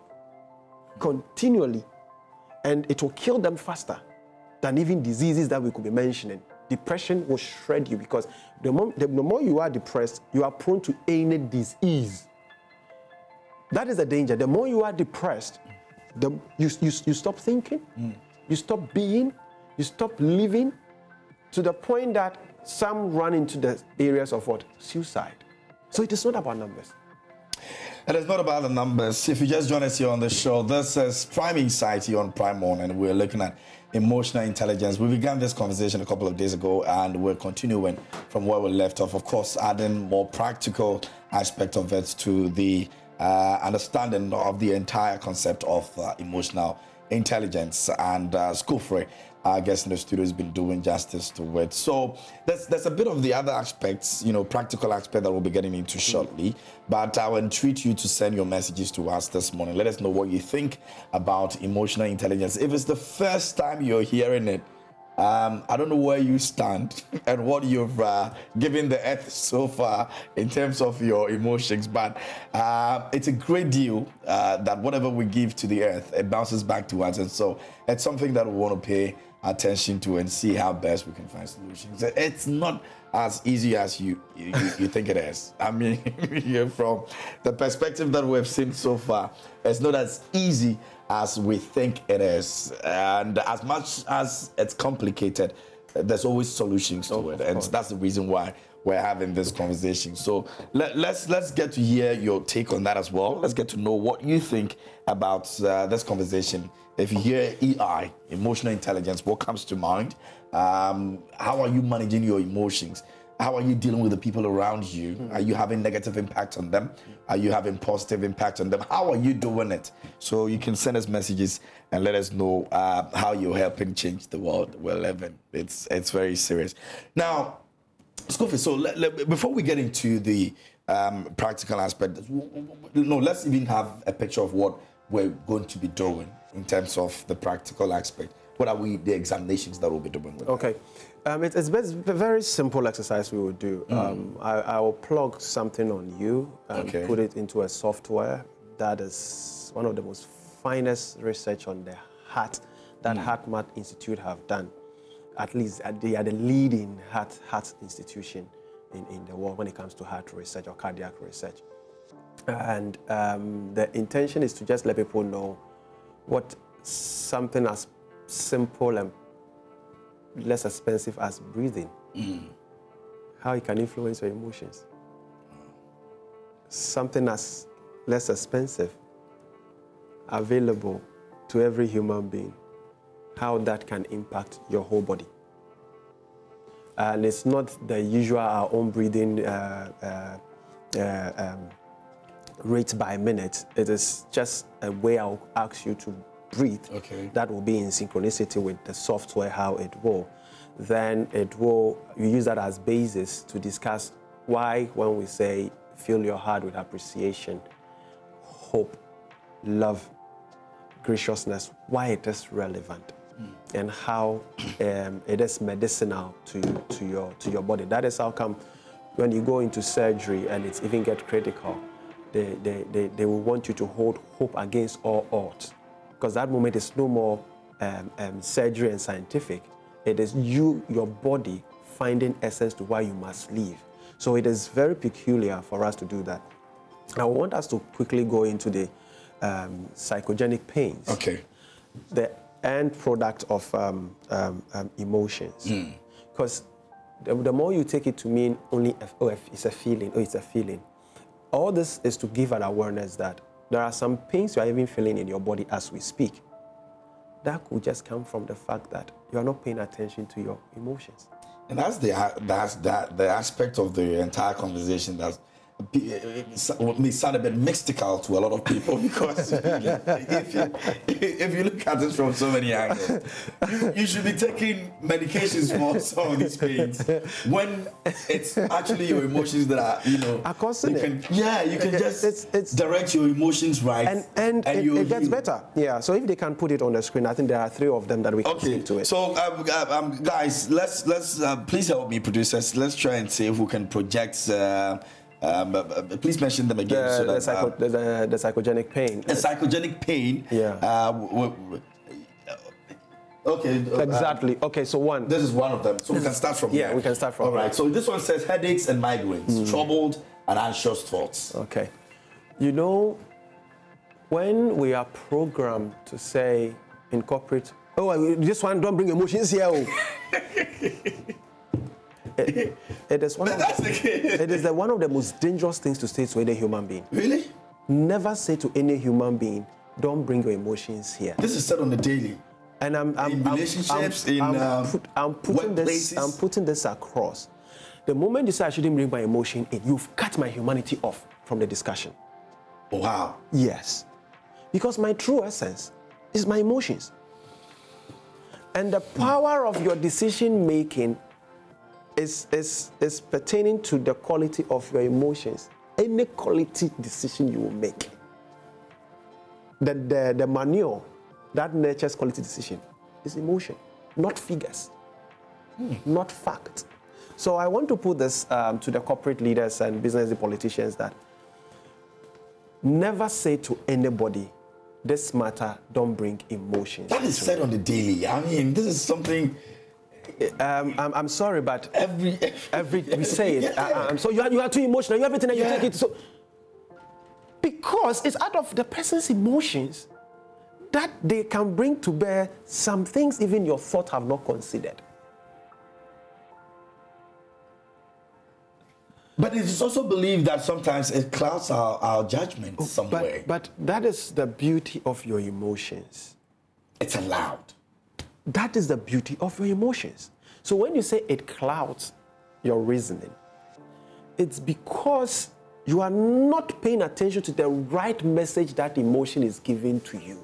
Continually. And it will kill them faster than even diseases that we could be mentioning. Depression will shred you because the more you are depressed, you are prone to any disease. That is the danger. The more you are depressed, you stop thinking, you stop being, you stop living, to the point that some run into the areas of what? Suicide. So it is not about numbers. It is not about the numbers. If you just join us here on the show, this is Prime Insight here on Prime Morning, and we're looking at emotional intelligence. We began this conversation a couple of days ago, and we're continuing from where we left off. Of course, adding more practical aspect of it to the understanding of the entire concept of emotional intelligence. And School Free, our guest in the studio, has been doing justice to it. So there's a bit of the other aspects, practical aspect that we'll be getting into shortly. But I will entreat you to send your messages to us this morning. Let us know what you think about emotional intelligence. If it's the first time you're hearing it, I don't know where you stand and what you've given the earth so far in terms of your emotions, but it's a great deal that whatever we give to the earth, it bounces back to us. And so it's something that we want to pay attention to and see how best we can find solutions. It's not as easy as you think it is. I mean, from the perspective that we've seen so far, it's not as easy as we think it is. And as much as it's complicated, there's always solutions to it. And that's the reason why we're having this conversation. So let's get to hear your take on that as well. Let's get to know what you think about this conversation. If you hear EI, emotional intelligence, what comes to mind? How are you managing your emotions? How are you dealing with the people around you? Are you having negative impact on them? Are you having positive impact on them? How are you doing it? So you can send us messages and let us know how you're helping change the world we're living. It's very serious. Now, Scofield, so before we get into the practical aspect, let's even have a picture of what we're going to be doing in terms of the practical aspect. What are the examinations that we'll be doing with Okay. It's a very simple exercise we will do. I will plug something on you and put it into a software that is one of the most finest research on the heart that HeartMath Institute have done. At least they are the leading heart institution in the world when it comes to heart research or cardiac research. And the intention is to just let people know what something as simple and less expensive as breathing, how it can influence your emotions. Something as less expensive, available to every human being, how that can impact your whole body. And it's not the usual our own breathing rate by minute. It is just a way I'll ask you to breathe. That will be in synchronicity with the software, how it will. Then you use that as basis to discuss why, when we say fill your heart with appreciation, hope, love, graciousness, why it is relevant and how it is medicinal to your body. That is how come when you go into surgery and it's even get critical, they will want you to hold hope against all odds. Because that moment is no more surgery and scientific. It is your body finding essence to why you must live. So it is very peculiar for us to do that. I want us to quickly go into the psychogenic pains. The end product of emotions. Because the more you take it to mean only, it's a feeling. All this is to give an awareness that there are some pains you are even feeling in your body as we speak. That could just come from the fact that you are not paying attention to your emotions. And that's the aspect of the entire conversation that's it may sound a bit mystical to a lot of people because if you look at it from so many angles, you should be taking medications for some of these pains when it's actually your emotions that are, are causing it. You can just direct your emotions right, and it gets better. Yeah. So if they can put it on the screen, I think there are 3 of them that we can stick to it. So guys, let's please help me, producers. Let's try and see if we can project. Please mention them again. The psychogenic pain. The psychogenic pain. Yeah. Okay. Exactly. Okay, so one. This is one of them. So we can start from here. Yeah, we can start from All right. So this one says headaches and migraines, troubled and anxious thoughts. Okay. When we are programmed to say, incorporate, this one, don't bring emotions here. It is one of one of the most dangerous things to say to any human being. Really? Never say to any human being, don't bring your emotions here. This is said on the daily. And I'm putting this across. The moment you say I shouldn't bring my emotion in, you've cut my humanity off from the discussion. Oh, wow. Yes. Because my true essence is my emotions. And the power of your decision making is pertaining to the quality of your emotions. Any quality decision you will make. The manure that nurtures quality decision is emotion, not figures, not fact. So I want to put this to the corporate leaders and business politicians that never say to anybody, this matter, don't bring emotions. That is said on the daily. I mean, this is something... I'm sorry, but every we say it. So you are too emotional. You have everything and you take it. So because it's out of the person's emotions that they can bring to bear some things even your thought have not considered. But it is also believed that sometimes it clouds our judgment some way. But that is the beauty of your emotions. It's allowed. That is the beauty of your emotions. So when you say it clouds your reasoning, it's because you are not paying attention to the right message that emotion is giving to you.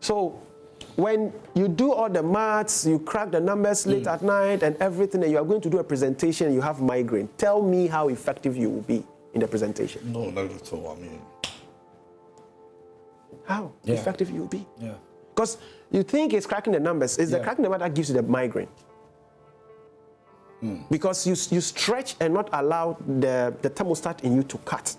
So when you do all the maths, you crack the numbers late at night and everything, and you are going to do a presentation and you have migraine, tell me how effective you will be in the presentation. No, not at all. I mean... How effective you will be. Yeah. Because you think it's cracking the numbers. It's the cracking the number that gives you the migraine. Because you stretch and not allow the thermostat in you to cut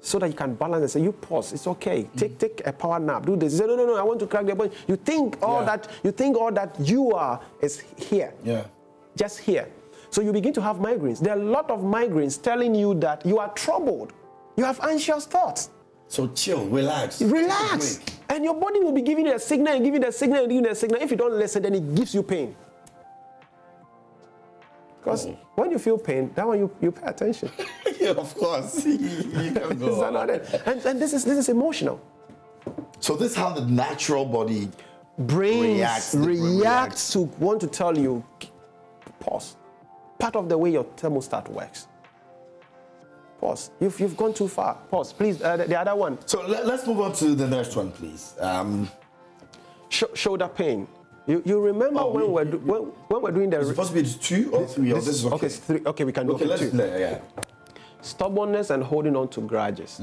so that you can balance and say, you pause, it's okay. Take a power nap, do this. You say, no, I want to crack the bone. You think all that you are is here. Yeah. Just here. So you begin to have migraines. There are a lot of migraines telling you that you are troubled. You have anxious thoughts. So chill, relax. Relax. And your body will be giving you a signal and giving you a signal and giving you a signal. If you don't listen, then it gives you pain. Because when you feel pain, that one you pay attention. Yeah, of course. You can go on. And this is emotional. So this is how the natural body reacts to want to tell you, pause. Part of the way your thermostat works. Pause. You've gone too far. Pause. Please, the other one. So let's move on to the next one, please. Shoulder pain. You remember when we're doing the... It's supposed to be 2 or 3? This is okay. Okay, 3. Okay, we can do 2. Yeah. Stubbornness and holding on to grudges.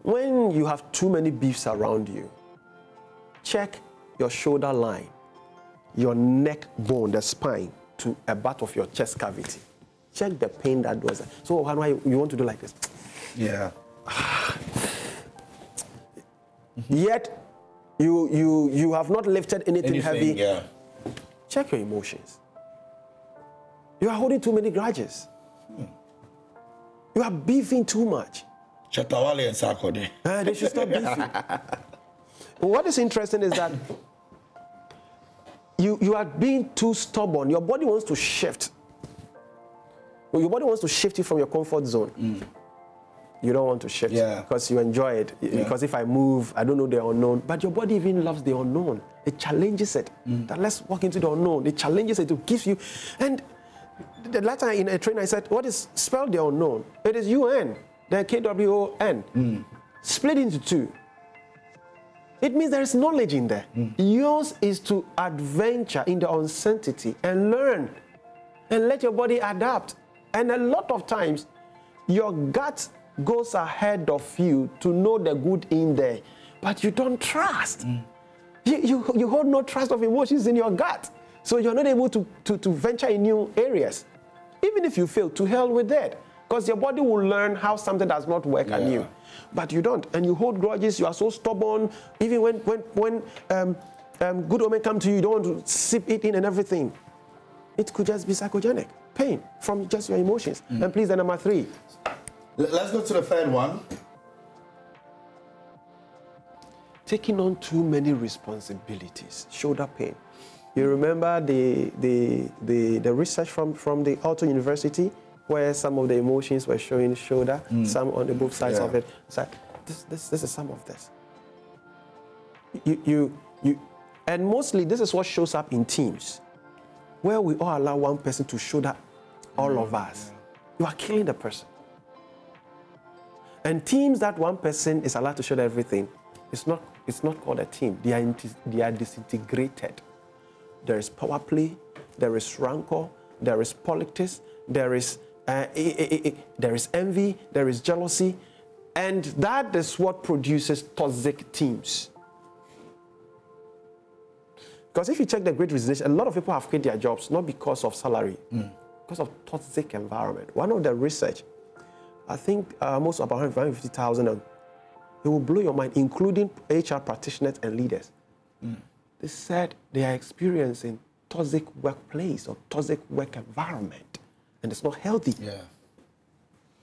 When you have too many beefs around you, check your shoulder line, your neck bone, the spine, to a part of your chest cavity. Check the pain that does that. So why you want to do like this? Yeah. Yet you have not lifted anything heavy. Yeah. Check your emotions. You are holding too many grudges. You are beefing too much. Chatawale and Sarkodie. They should stop beefing. What is interesting is that you are being too stubborn. Your body wants to shift. Your body wants to shift you from your comfort zone. You don't want to shift because you enjoy it. Because if I move, I don't know the unknown. But your body even loves the unknown. It challenges it. That let's walk into the unknown. It challenges it. It gives you. And the last time in a train, I said, what is spell the unknown? It is UN, then KWON. Split into two. It means there is knowledge in there. Yours is to adventure in the uncertainty and learn and let your body adapt. And a lot of times, your gut goes ahead of you to know the good in there, but you don't trust. You hold no trust of emotions in your gut. So you're not able to venture in new areas. Even if you fail, to hell with that. Because your body will learn how something does not work anew. But you don't. And you hold grudges, you are so stubborn. Even when good omen come to you, you don't want to sip it in and everything. It could just be psychogenic. Pain from just your emotions. And please, the number 3. Let's go to the third one. Taking on too many responsibilities. Shoulder pain. You remember the research from the Aalto University, where some of the emotions were showing shoulder, some on the both sides of it. It's like, this is some of this. And mostly this is what shows up in teams, where we all allow one person to shoulder all of us. You are killing the person. And teams that one person is allowed to shoulder everything, it's not called a team. They are disintegrated. There is power play, there is rancor, there is politics, there is envy, there is jealousy, and that is what produces toxic teams. Because if you check the Great Resignation, a lot of people have quit their jobs not because of salary, because of toxic environment. One of the research, I think almost about 150,000, it will blow your mind, including HR practitioners and leaders. They said they are experiencing toxic workplace or toxic work environment, and it's not healthy.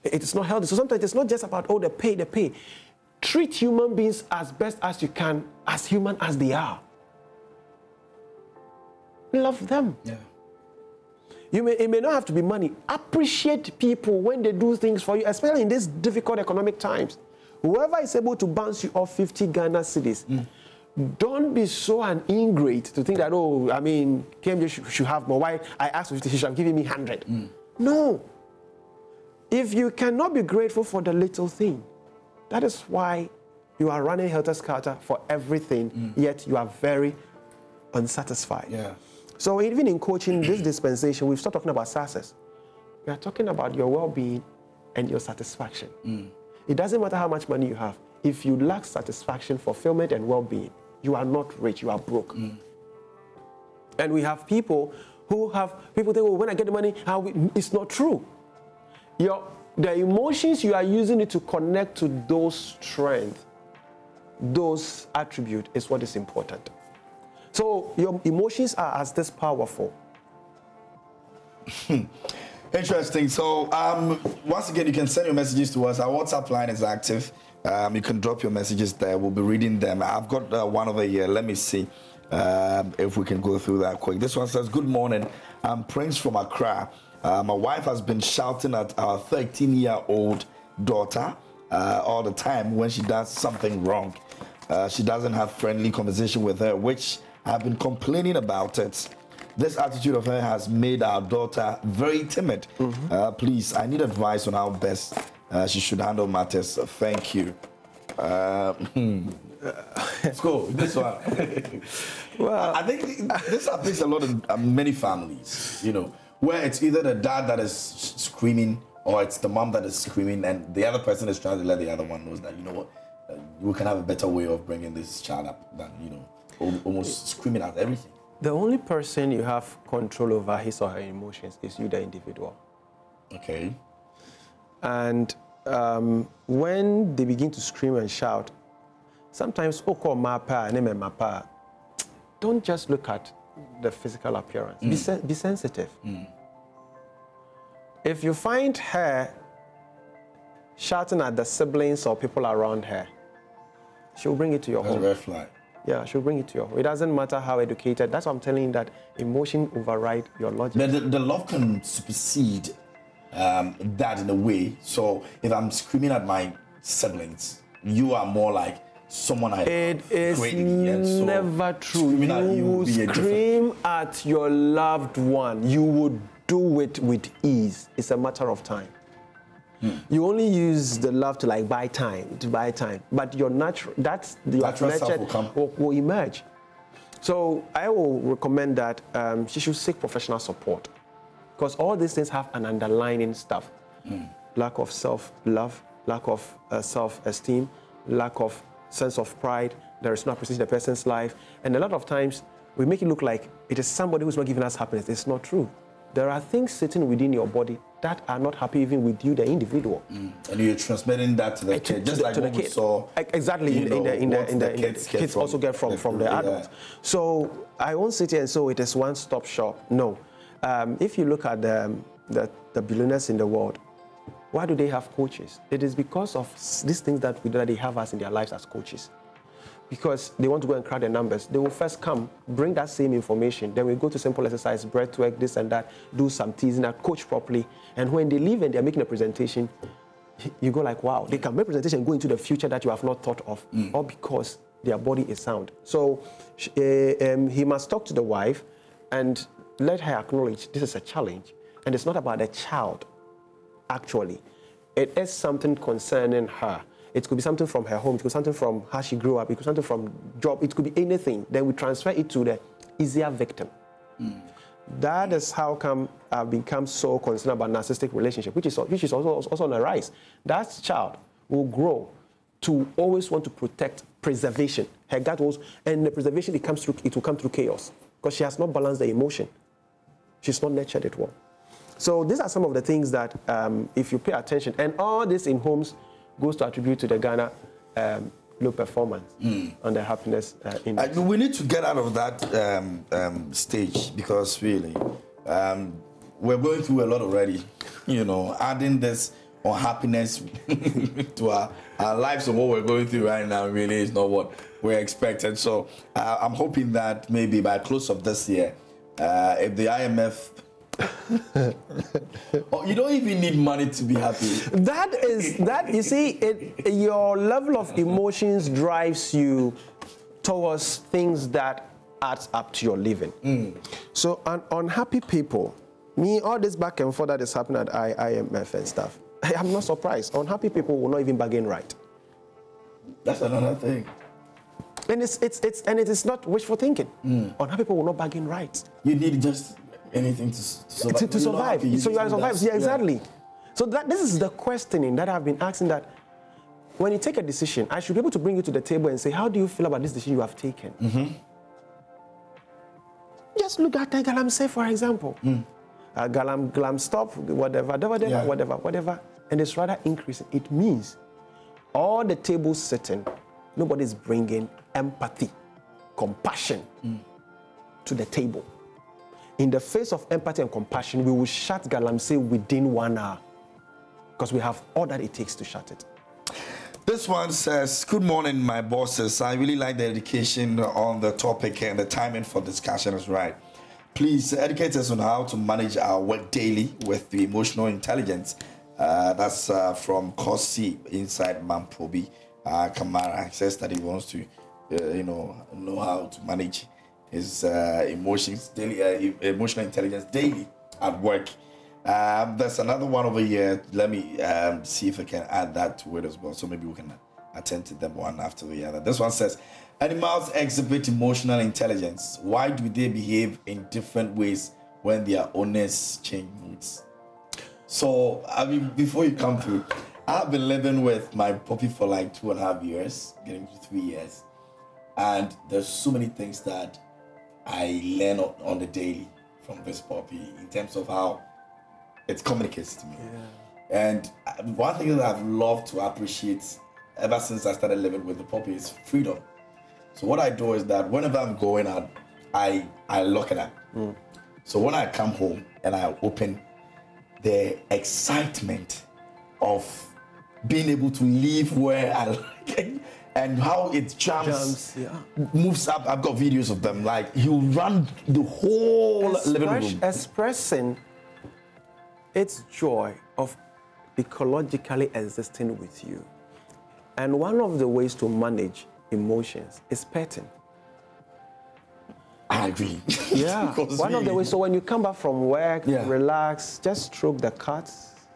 It is not healthy. So sometimes it's not just about, oh, the pay. Treat human beings as best as you can, as human as they are. Love them. It may not have to be money. Appreciate people when they do things for you, especially in these difficult economic times. Whoever is able to bounce you off 50 Ghana cedis, don't be so an ingrate to think that, oh, I mean, KMJ should have more. Why I asked 50, she should have given me 100. No. If you cannot be grateful for the little thing, that is why you are running helter-skelter for everything, yet you are very unsatisfied. So even in coaching, this dispensation, we've stopped talking about success. We are talking about your well-being and your satisfaction. It doesn't matter how much money you have. If you lack satisfaction, fulfillment, and well-being, you are not rich, you are broke. And we have people think, oh, when I get the money, it's not true. The emotions you are using it to connect to those strengths, those attributes is what is important. So your emotions are as this powerful. Interesting. So once again, you can send your messages to us. Our WhatsApp line is active. You can drop your messages there. We'll be reading them. I've got one over here. Let me see if we can go through that quick. This one says, good morning. I'm Prince from Accra. My wife has been shouting at our 13-year-old daughter all the time when she does something wrong. She doesn't have friendly conversation with her, which I've been complaining about it. This attitude of her has made our daughter very timid. Please, I need advice on how best she should handle matters. Thank you. Let's go. This one. Well, I think this happens a lot in many families, you know, where it's either the dad that is screaming or it's the mom that is screaming, and the other person is trying to let the other one know that, you know what, we can have a better way of bringing this child up than, you know, almost screaming at everything. The only person you have control over his or her emotions is you, the individual. Okay. And when they begin to scream and shout, sometimes, don't just look at the physical appearance. Be sensitive. If you find her shouting at the siblings or people around her, she'll bring it to your home. That's a red flag. Yeah, she'll bring it to your home. It doesn't matter how educated. That's why I'm telling you that emotion override your logic. But the love can supersede that in a way. So if I'm screaming at my siblings, you are more like someone I It is never true. You would scream at your loved one. You would do it with ease. It's a matter of time. You only use the love to like buy time, but your natural, that's your natural self will emerge. So I will recommend that she should seek professional support, because all these things have an underlying stuff: lack of self-love, lack of self-esteem, lack of sense of pride. There is no appreciation in the person's life, and a lot of times we make it look like it is somebody who's not giving us happiness. It's not true. There are things sitting within your body that are not happy even with you, the individual. And you're transmitting that to the kid, just like what we saw. Exactly, in the kids also get from the adults. So I won't sit here and say it is one-stop shop. No. If you look at the billionaires in the world, why do they have coaches? It is because of these things that they have us in their lives as coaches. Because they want to go and crowd the numbers. They will first come, bring that same information. Then we go to simple exercise, breath work, this and that, do some teasing, coach properly. And when they leave and they're making a presentation, you go like, wow, they can make a presentation and go into the future that you have not thought of, all because their body is sound. So he must talk to the wife and let her acknowledge this is a challenge. And it's not about the child, actually. It is something concerning her. It could be something from her home. It could be something from how she grew up. It could be something from job. It could be anything. Then we transfer it to the easier victim. That is how come I've become so concerned about narcissistic relationship, which is also on the rise. That child will grow to always want to protect preservation. Her gut was, and the preservation it will come through chaos because she has not balanced the emotion. She's not nurtured it well. So these are some of the things that if you pay attention, and all this in homes goes to attribute to the Ghana low performance on the happiness index. We need to get out of that stage because really, we're going through a lot already. You know, adding this unhappiness to our lives and what we're going through right now really is not what we're expecting. So I'm hoping that maybe by close of this year, if the IMF oh, you don't even need money to be happy. That you see, your level of emotions drives you towards things that adds up to your living. So unhappy people, all this back and forth that is happening at IMF and stuff, I'm not surprised. Unhappy people will not even bargain right. That's another thing. And it is not wishful thinking. Unhappy people will not bargain right. You need just anything to survive. To survive. So you are survive. Yeah, exactly. Yeah. So this is the questioning that I've been asking, that when you take a decision, I should be able to bring you to the table and say, how do you feel about this decision you have taken? Just look at Galamsey, for example. Galam stop, whatever. And it's rather increasing. It means all the tables sitting, nobody's bringing empathy, compassion to the table. In the face of empathy and compassion, we will shut Galamsey within 1 hour because we have all that it takes to shut it. This one says, good morning, my bosses. I really like the education on the topic and the timing for discussion is right. Please educate us on how to manage our work daily with the emotional intelligence. That's from Kosi inside Mamprobi. Kamara says that he wants to, know how to manage his emotions daily, emotional intelligence daily at work. There's another one over here. Let me see if I can add that to it as well. So maybe we can attend to them one after the other. This one says, animals exhibit emotional intelligence. Why do they behave in different ways when their owners change moods? So, I mean, before you come through, I've been living with my puppy for like 2.5 years, getting to 3 years. And there's so many things that I learn on the daily from this puppy in terms of how it communicates to me. Yeah. And one thing that I've loved to appreciate ever since I started living with the puppy is freedom. So what I do is that whenever I'm going out, I lock it up. So when I come home and I open, the excitement of being able to leave where I like and how it jumps, moves up. I've got videos of them. Like, he'll run the whole living room. Expressing its joy of ecologically existing with you. And one of the ways to manage emotions is petting. I agree. Yeah. One of the ways, so when you come back from work, relax, just stroke the cat,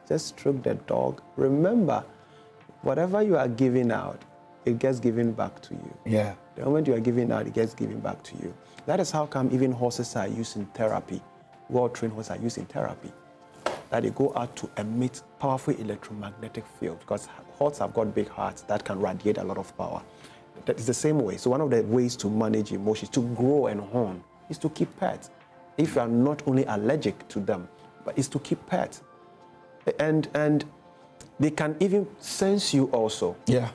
just stroke the dog. Remember, whatever you are giving out, it gets given back to you. Yeah. The moment you are giving out, it gets given back to you. That is how come even horses are used in therapy. Well-trained horses are used in therapy. That they go out to emit powerful electromagnetic field, because horses have got big hearts that can radiate a lot of power. That is the same way. So one of the ways to manage emotions, to grow and hone, is to keep pets. If you are not only allergic to them, but is to keep pets. And they can even sense you also. Yeah.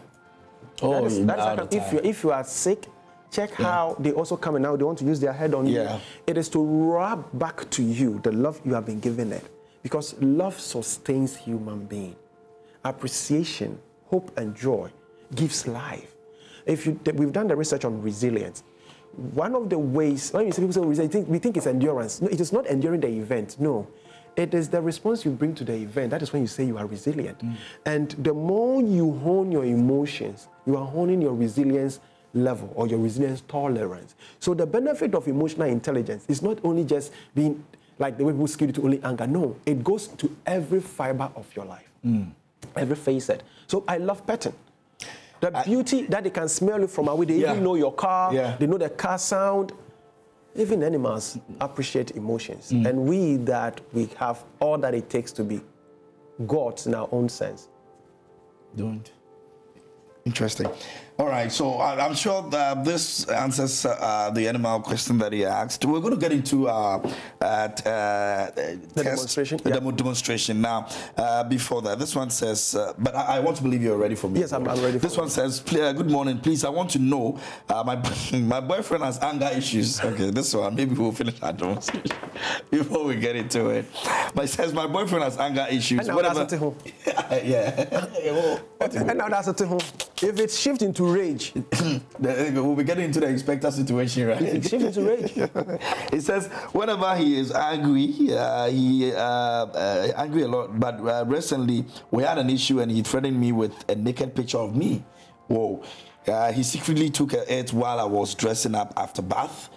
Oh, if you are sick, check how they also come and now they want to use their head on you. It is to rub back to you the love you have been given it. Because love sustains human being. Appreciation, hope, and joy gives life. We've done the research on resilience. One of the ways, when you see people say resilience, we think it's endurance. No, it is not enduring the event. No. It is the response you bring to the event. That is when you say you are resilient. And the more you hone your emotions, you are honing your resilience level or your resilience tolerance. So the benefit of emotional intelligence is not only just being like the way people skill to only anger. No, it goes to every fiber of your life, every facet. So I love petting. The beauty that they can smell you from away. They even know your car. They know the car sound. Even animals appreciate emotions. And we have all that it takes to be gods in our own sense. Don't. Interesting. All right, so I'm sure that this answers the animal question that he asked. We're going to get into the demonstration now. Before that, this one says, but I want to believe you're ready for me. Yes, I'm ready for this one says, good morning, please. I want to know, my boyfriend has anger issues. Okay, this one, maybe we'll finish our demonstration before we get into it. But it says, my boyfriend has anger issues. And now that's at home. And now that's at home. If it shifts into rage, we'll be getting into the expected situation, right? If it shifts into rage. It says whenever he is angry, he angry a lot. But recently we had an issue, and he threatened me with a naked picture of me. Whoa! He secretly took it while I was dressing up after bath.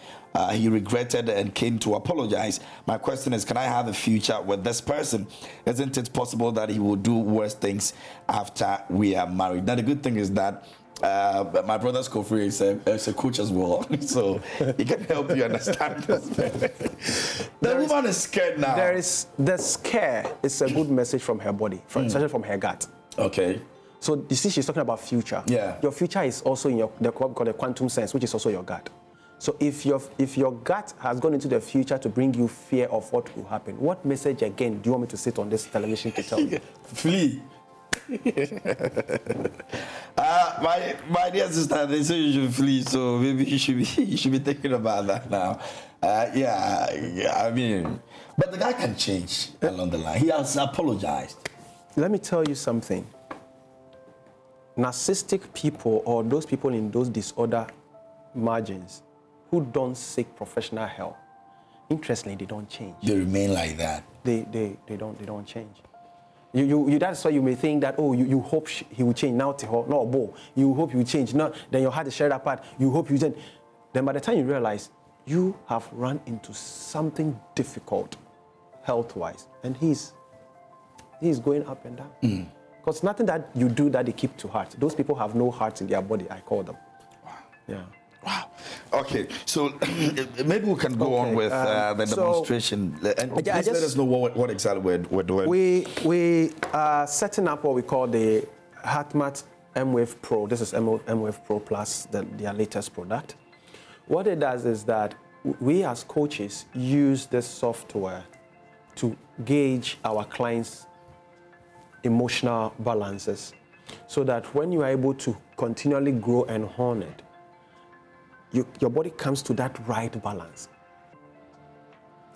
He regretted and came to apologize. My question is, can I have a future with this person? Isn't it possible that he will do worse things after we are married? Now, the good thing is that my brother's Kofi is a coach as well, so he can help you understand this. The woman is scared now. The scare is a good message from her body, especially from her gut. Okay. So you see, she's talking about future. Yeah. Your future is also in what we call the quantum sense, which is also your gut. So if your gut has gone into the future to bring you fear of what will happen, what message again do you want me to sit on this television to tell you? Flee. My dear sister, they say you should flee, so maybe you should be thinking about that now. I mean, but the guy can change along the line. He has apologized. Let me tell you something. Narcissistic people, or those people in those disorder margins, who don't seek professional help, interestingly, they don't change. They remain like that. They don't change. That's why you may think that, oh, you hope he will change. Now, no, bo. You hope he will change. No, then your heart is shared apart. You hope you change. Then by the time you realize, you have run into something difficult health-wise, and he's going up and down. Because nothing that you do that they keep to heart. Those people have no heart in their body, I call them. Wow. Yeah. Wow. Okay, so maybe we can go on with the demonstration. And please let us know what exactly we're doing. We are setting up what we call the HeartMath M-Wave Pro. This is M-Wave Pro Plus, their latest product. What it does is that we as coaches use this software to gauge our clients' emotional balances, so that when you are able to continually grow and hone it, your body comes to that right balance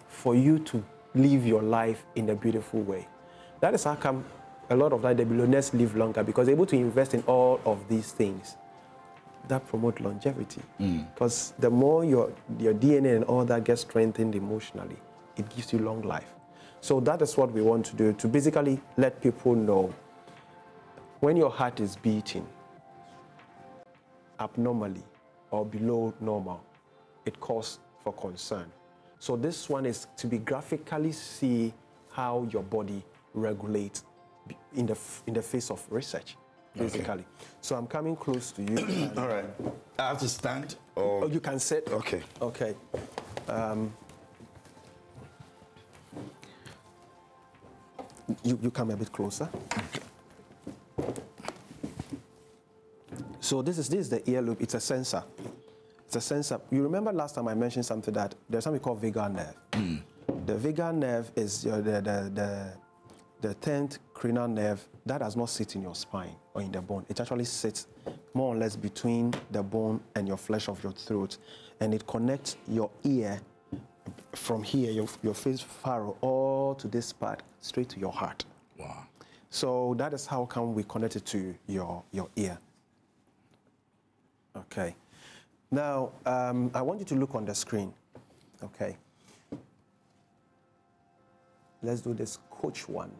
for you to live your life in a beautiful way. That is how come a lot of the billionaires live longer, because they're able to invest in all of these things that promote longevity. Because the more your DNA and all that gets strengthened emotionally, it gives you long life. So that is what we want to do, to basically let people know when your heart is beating abnormally or below normal, it calls for concern. So this one is to be graphically see how your body regulates in the face of research, basically. Okay. So I'm coming close to you. All right. I have to stand? Or... Oh, you can sit. Okay. Okay. You come a bit closer. So this is the ear loop. It's a sensor. It's a sensor. You remember last time I mentioned something that there's something called vagal nerve. The vagal nerve is the 10th cranial nerve that does not sit in your spine or in the bone. It actually sits more or less between the bone and your flesh of your throat, and it connects your ear from here, your face furrow, all to this part, straight to your heart. Wow. So that is how come we connect it to your ear. Okay. Now, I want you to look on the screen. Okay. Let's do this coach one.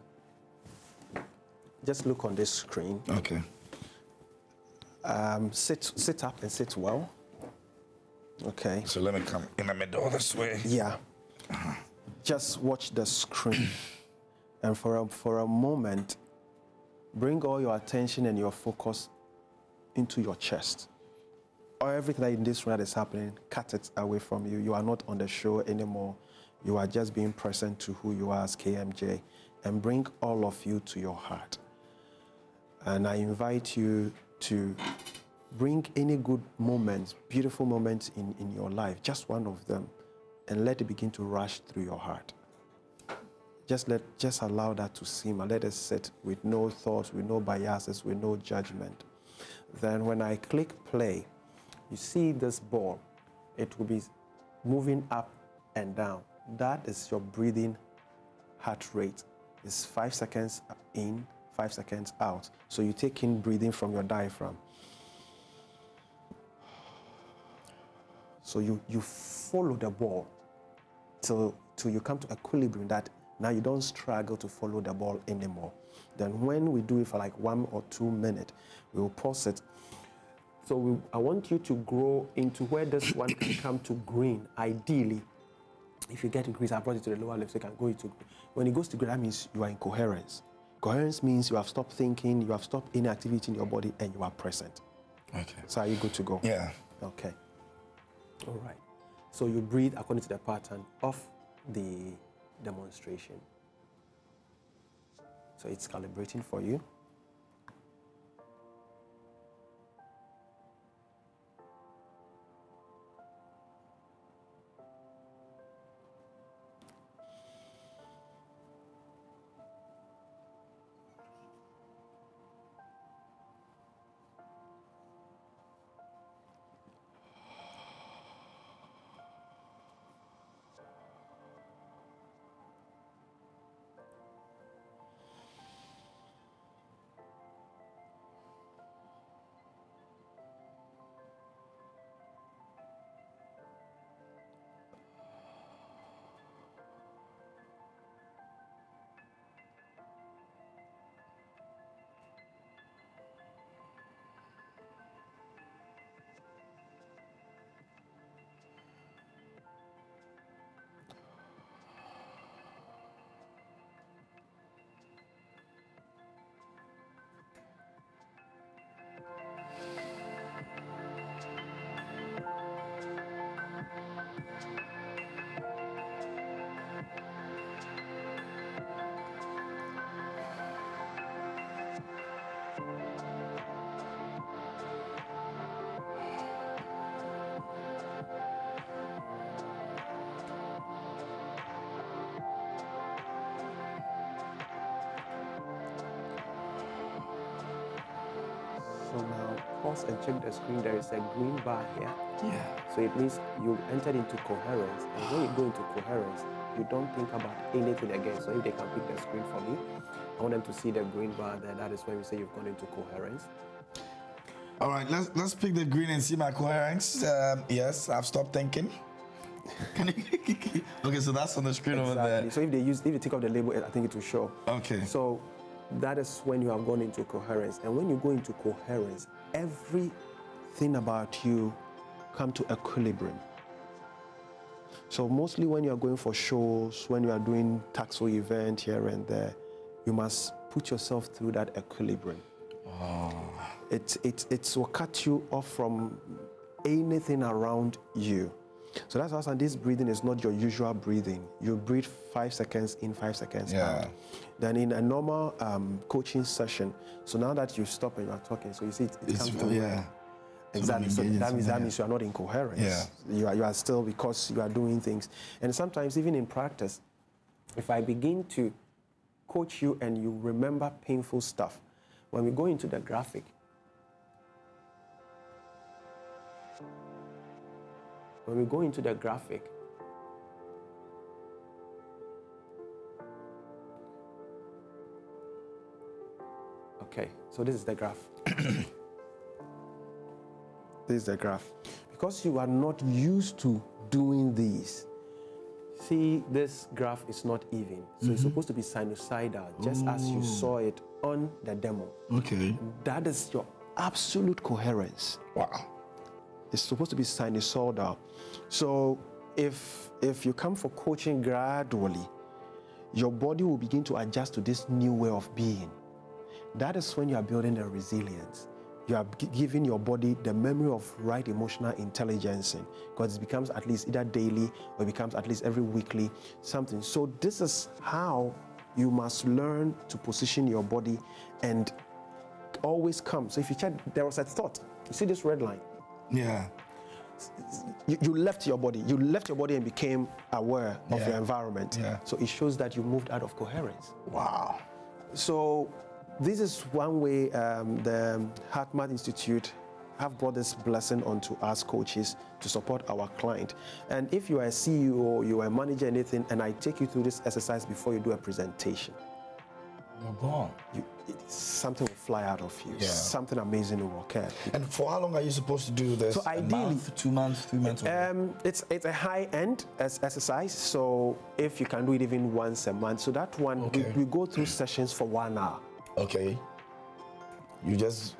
Just look on this screen. Okay. Sit up and sit well. Okay. So let me come in the middle this way. Yeah. Just watch the screen. And for a moment, bring all your attention and your focus into your chest. Or everything that in this room that is happening, cut it away from you. You are not on the show anymore. You are just being present to who you are as KMJ. And bring all of you to your heart. And I invite you to bring any good moments, beautiful moments in your life, just one of them, and let it begin to rush through your heart. Just allow that to simmer. Let it sit with no thoughts, with no biases, with no judgment. Then when I click play, you see this ball. It will be moving up and down. That is your breathing heart rate. It's 5 seconds in, 5 seconds out. So you take in breathing from your diaphragm. So you follow the ball till you come to equilibrium, that now you don't struggle to follow the ball anymore. Then when we do it for like 1 or 2 minutes, we will pause it. So I want you to grow into where this one can come to green. Ideally, if you get increase, I brought it to the lower left, so you can go into green. When it goes to green, that means you are in coherence. Coherence means you have stopped thinking, you have stopped any activity in your body, and you are present. Okay. So are you good to go? Yeah. Okay. All right. So you breathe according to the pattern of the demonstration. So it's calibrating for you. So now pause and check the screen. There is a green bar here. Yeah. So it means you entered into coherence. And when you go into coherence, you don't think about anything again. So if they can pick the screen for me, I want them to see the green bar there. That is when we say you've gone into coherence. All right, let's pick the green and see my coherence. Yes, I've stopped thinking. Okay, so that's on the screen over there. So if you take off the label, I think it will show. Okay. So that is when you have gone into coherence. And when you go into coherence, everything about you come to equilibrium. So mostly when you are going for shows, when you are doing taxo event here and there, you must put yourself through that equilibrium. Oh. It will cut you off from anything around you. So that's why this breathing is not your usual breathing. You breathe 5 seconds in, 5 seconds out. Then in a normal coaching session, so now that you stop and you are talking, so you see it comes to exactly. So that means you are not in coherence. Yeah. You are still, because you are doing things. And sometimes even in practice, if I begin to coach you and you remember painful stuff, when we go into the graphic, okay, so this is the graph. This is the graph. Because you are not used to doing these, see, this graph is not even. So it's supposed to be sinusoidal, just as you saw it on the demo. Okay. That is your absolute coherence. Wow. It's supposed to be sinusoidal. So if you come for coaching gradually, your body will begin to adjust to this new way of being. That is when you are building the resilience. You are giving your body the memory of right emotional intelligence, because it becomes at least either daily or it becomes at least every weekly something. So this is how you must learn to position your body and always come. So if you check, there was a thought. You see this red line? Yeah. You left your body. You left your body and became aware of your environment. Yeah. So it shows that you moved out of coherence. Wow. So this is one way the HeartMath Institute have brought this blessing onto us coaches to support our client. And if you are a CEO, you are a manager, anything, and I take you through this exercise before you do a presentation, you're gone. Something will fly out of you. Yeah. Something amazing will occur. And for how long are you supposed to do this? So ideally, a month, 2 months, 3 months? It's a high-end exercise. So if you can do it even once a month, so that one, okay, we go through sessions for 1 hour. Okay. You just...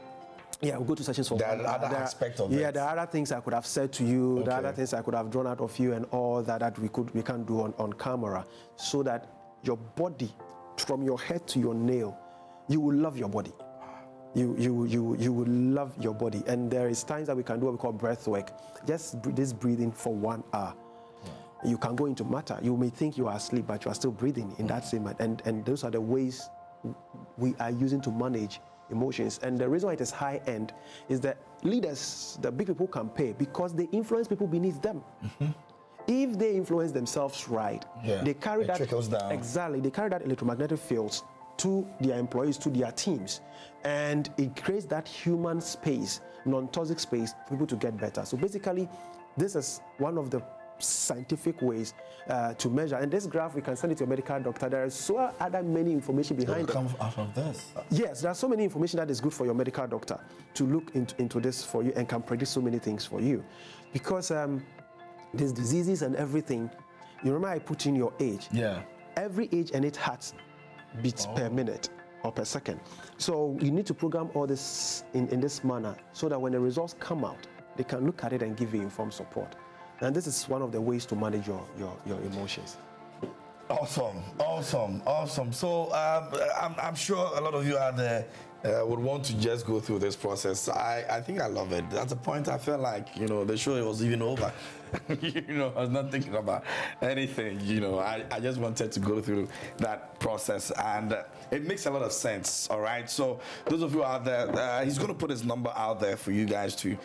Yeah, we'll go to sessions for 1 hour. Other aspect of it. Yeah, there are other things I could have said to you, there are other things I could have drawn out of you and all that we can do on camera, so that your body, from your head to your nail, you will love your body. You will love your body. And there is times that we can do what we call breath work. Just this breathing for 1 hour. Yeah. You can go into matter. You may think you are asleep, but you are still breathing in that same, and those are the ways we are using to manage emotions. And the reason why it is high end is that leaders, the big people, can pay because they influence people beneath them. If they influence themselves right, they carry that, trickles down. Exactly, they carry that electromagnetic fields to their employees, to their teams, and it creates that human space, non-toxic space for people to get better. So basically, this is one of the scientific ways to measure. And this graph, we can send it to a medical doctor. There is so other many information behind it. Come out of this. Yes, there's so many information that is good for your medical doctor to look into this for you and can predict so many things for you. Because these diseases and everything, you remember I put in your age. Yeah. Every age and its heart beats per minute or per second. So you need to program all this in this manner so that when the results come out, they can look at it and give you informed support. And this is one of the ways to manage your emotions. Awesome, awesome, awesome. So I'm sure a lot of you out there would want to just go through this process. I think I love it. At the point I felt like, the show was even over. I was not thinking about anything, I just wanted to go through that process, and it makes a lot of sense, all right? So those of you out there, he's going to put his number out there for you guys to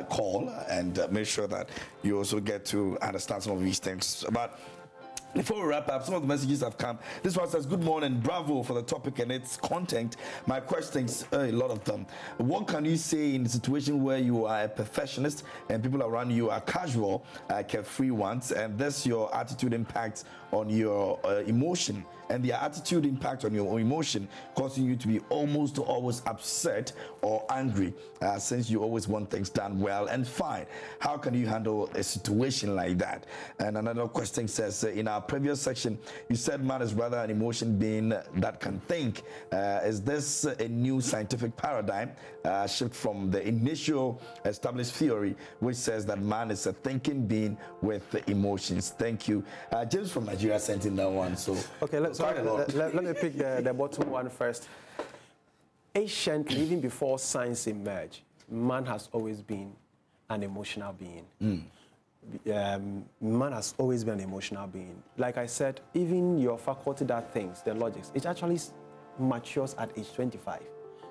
call and make sure that you also get to understand some of these things. But before we wrap up, some of the messages have come. This one says, good morning, bravo for the topic and its content. My questions, a lot of them. What can you say in a situation where you are a perfectionist and people around you are casual, carefree ones, and thus your attitude impacts on your emotion, and their attitude impact on your emotion, causing you to be almost always upset or angry, since you always want things done well and fine? How can you handle a situation like that? And another question says, in our our previous section, you said man is rather an emotion being that can think. Is this a new scientific paradigm shift from the initial established theory, which says that man is a thinking being with emotions? Thank you. James from Nigeria sent in that one. So okay, let me pick the bottom one first. Anciently, even before science emerged, man has always been an emotional being. Man has always been an emotional being. Like I said, even your faculty that thinks, the logics, it actually matures at age 25.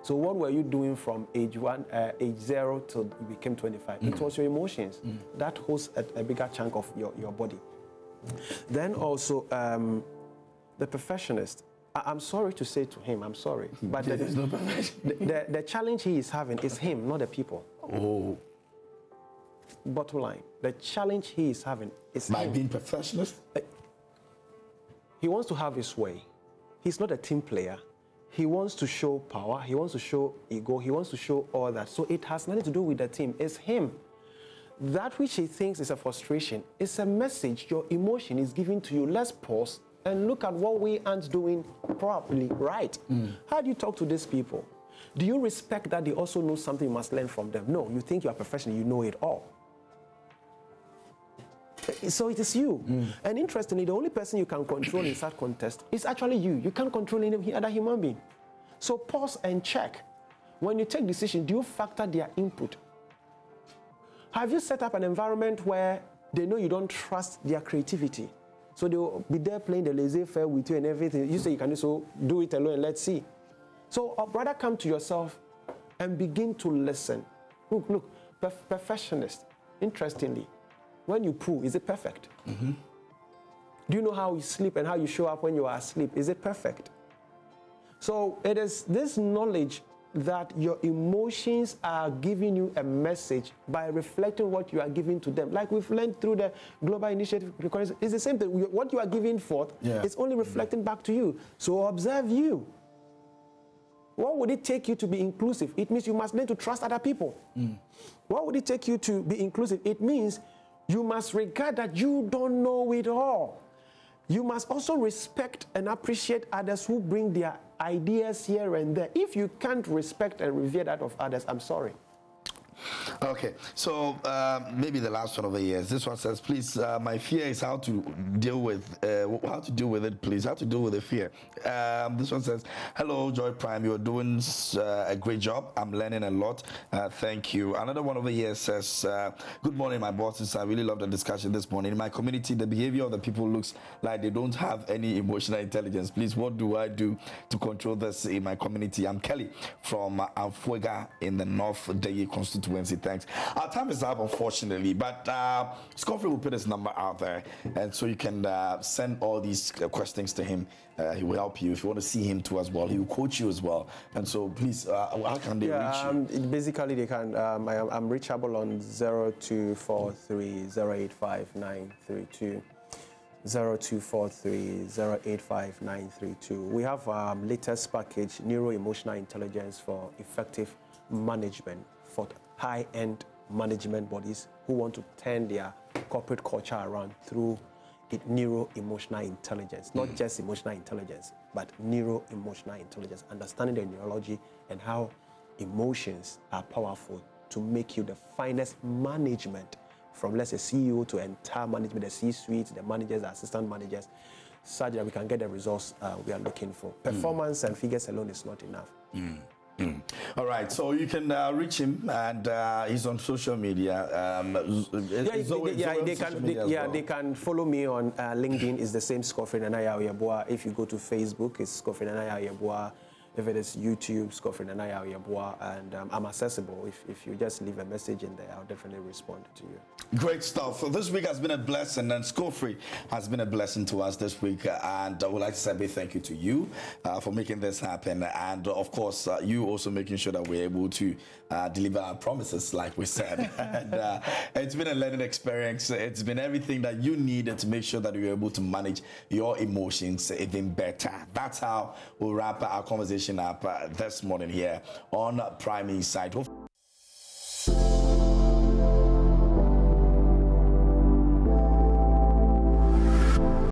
So what were you doing from age 0 till you became 25? It was your emotions. That holds a bigger chunk of your body. Then also, the perfectionist. I'm sorry to say to him, I'm sorry. But the challenge he is having is him, not the people. Oh. Bottom line, the challenge he is having is by him. being perfectionist? He wants to have his way. He's not a team player. He wants to show power. He wants to show ego. He wants to show all that. So it has nothing to do with the team. It's him. That which he thinks is a frustration is a message your emotion is giving to you. Let's pause and look at what we aren't doing properly, right? How do you talk to these people? Do you respect that they also know something you must learn from them? No, you think you are professional, you know it all. So it is you. And interestingly, the only person you can control in that contest is actually you. You can't control any other human being. So pause and check. When you take decisions, do you factor their input? Have you set up an environment where they know you don't trust their creativity? So they'll be there playing the laissez-faire with you and everything. You say you can do it alone and let's see. So rather come to yourself and begin to listen. Look, perfectionist, interestingly, when you poo, is it perfect? Do you know how you sleep and how you show up when you are asleep? Is it perfect? So it is this knowledge that your emotions are giving you a message by reflecting what you are giving to them. Like we've learned through the Global Initiative, it's the same thing. What you are giving forth, it's only reflecting back to you. So observe you. What would it take you to be inclusive? It means you must learn to trust other people. What would it take you to be inclusive? It means you must regard that you don't know it all. You must also respect and appreciate others who bring their ideas here and there. If you can't respect and revere that of others, I'm sorry. Okay, so maybe the last one over here. This one says, please, my fear is how to deal with it, please. How to deal with the fear. This one says, hello, Joy Prime. You're doing a great job. I'm learning a lot. Thank you. Another one over here says, good morning, my bosses. I really love the discussion this morning. In my community, the behavior of the people looks like they don't have any emotional intelligence. Please, what do I do to control this in my community? I'm Kelly from Amfuega in the North Deye constituency. Thanks. Our time is up, unfortunately, but Scoffery will put his number out there, and so you can send all these questions to him. He will help you. If you want to see him too as well, he will coach you as well. And so please, how can they reach you? Basically, they can. I'm reachable on 0243 085 932. 0243 085 932. We have latest package, Neuro-Emotional Intelligence for Effective Management for high-end management bodies who want to turn their corporate culture around through neuro-emotional intelligence, not just emotional intelligence, but neuro-emotional intelligence, understanding the neurology and how emotions are powerful to make you the finest management, from let's say CEO to entire management, the C-suite, the managers, the assistant managers, such that we can get the results we are looking for. Performance and figures alone is not enough. All right, so you can reach him, and he's on social media. They can follow me on LinkedIn. It's the same, Scoffery Nana Yaw-Yeboah. If you go to Facebook, it's Scoffery Nana Yaw-Yeboah. If it is YouTube, Scoffery Nana Yaw-Yeboah, and I'm accessible. If you just leave a message in there, I'll definitely respond to you. Great stuff. So this week has been a blessing, and Scoffery has been a blessing to us this week. And I would like to say a big thank you to you for making this happen. And of course, you also making sure that we're able to deliver our promises, like we said. And it's been a learning experience. It's been everything that you needed to make sure that you're able to manage your emotions even better. That's how we'll wrap our conversation up this morning here on Prime Insight.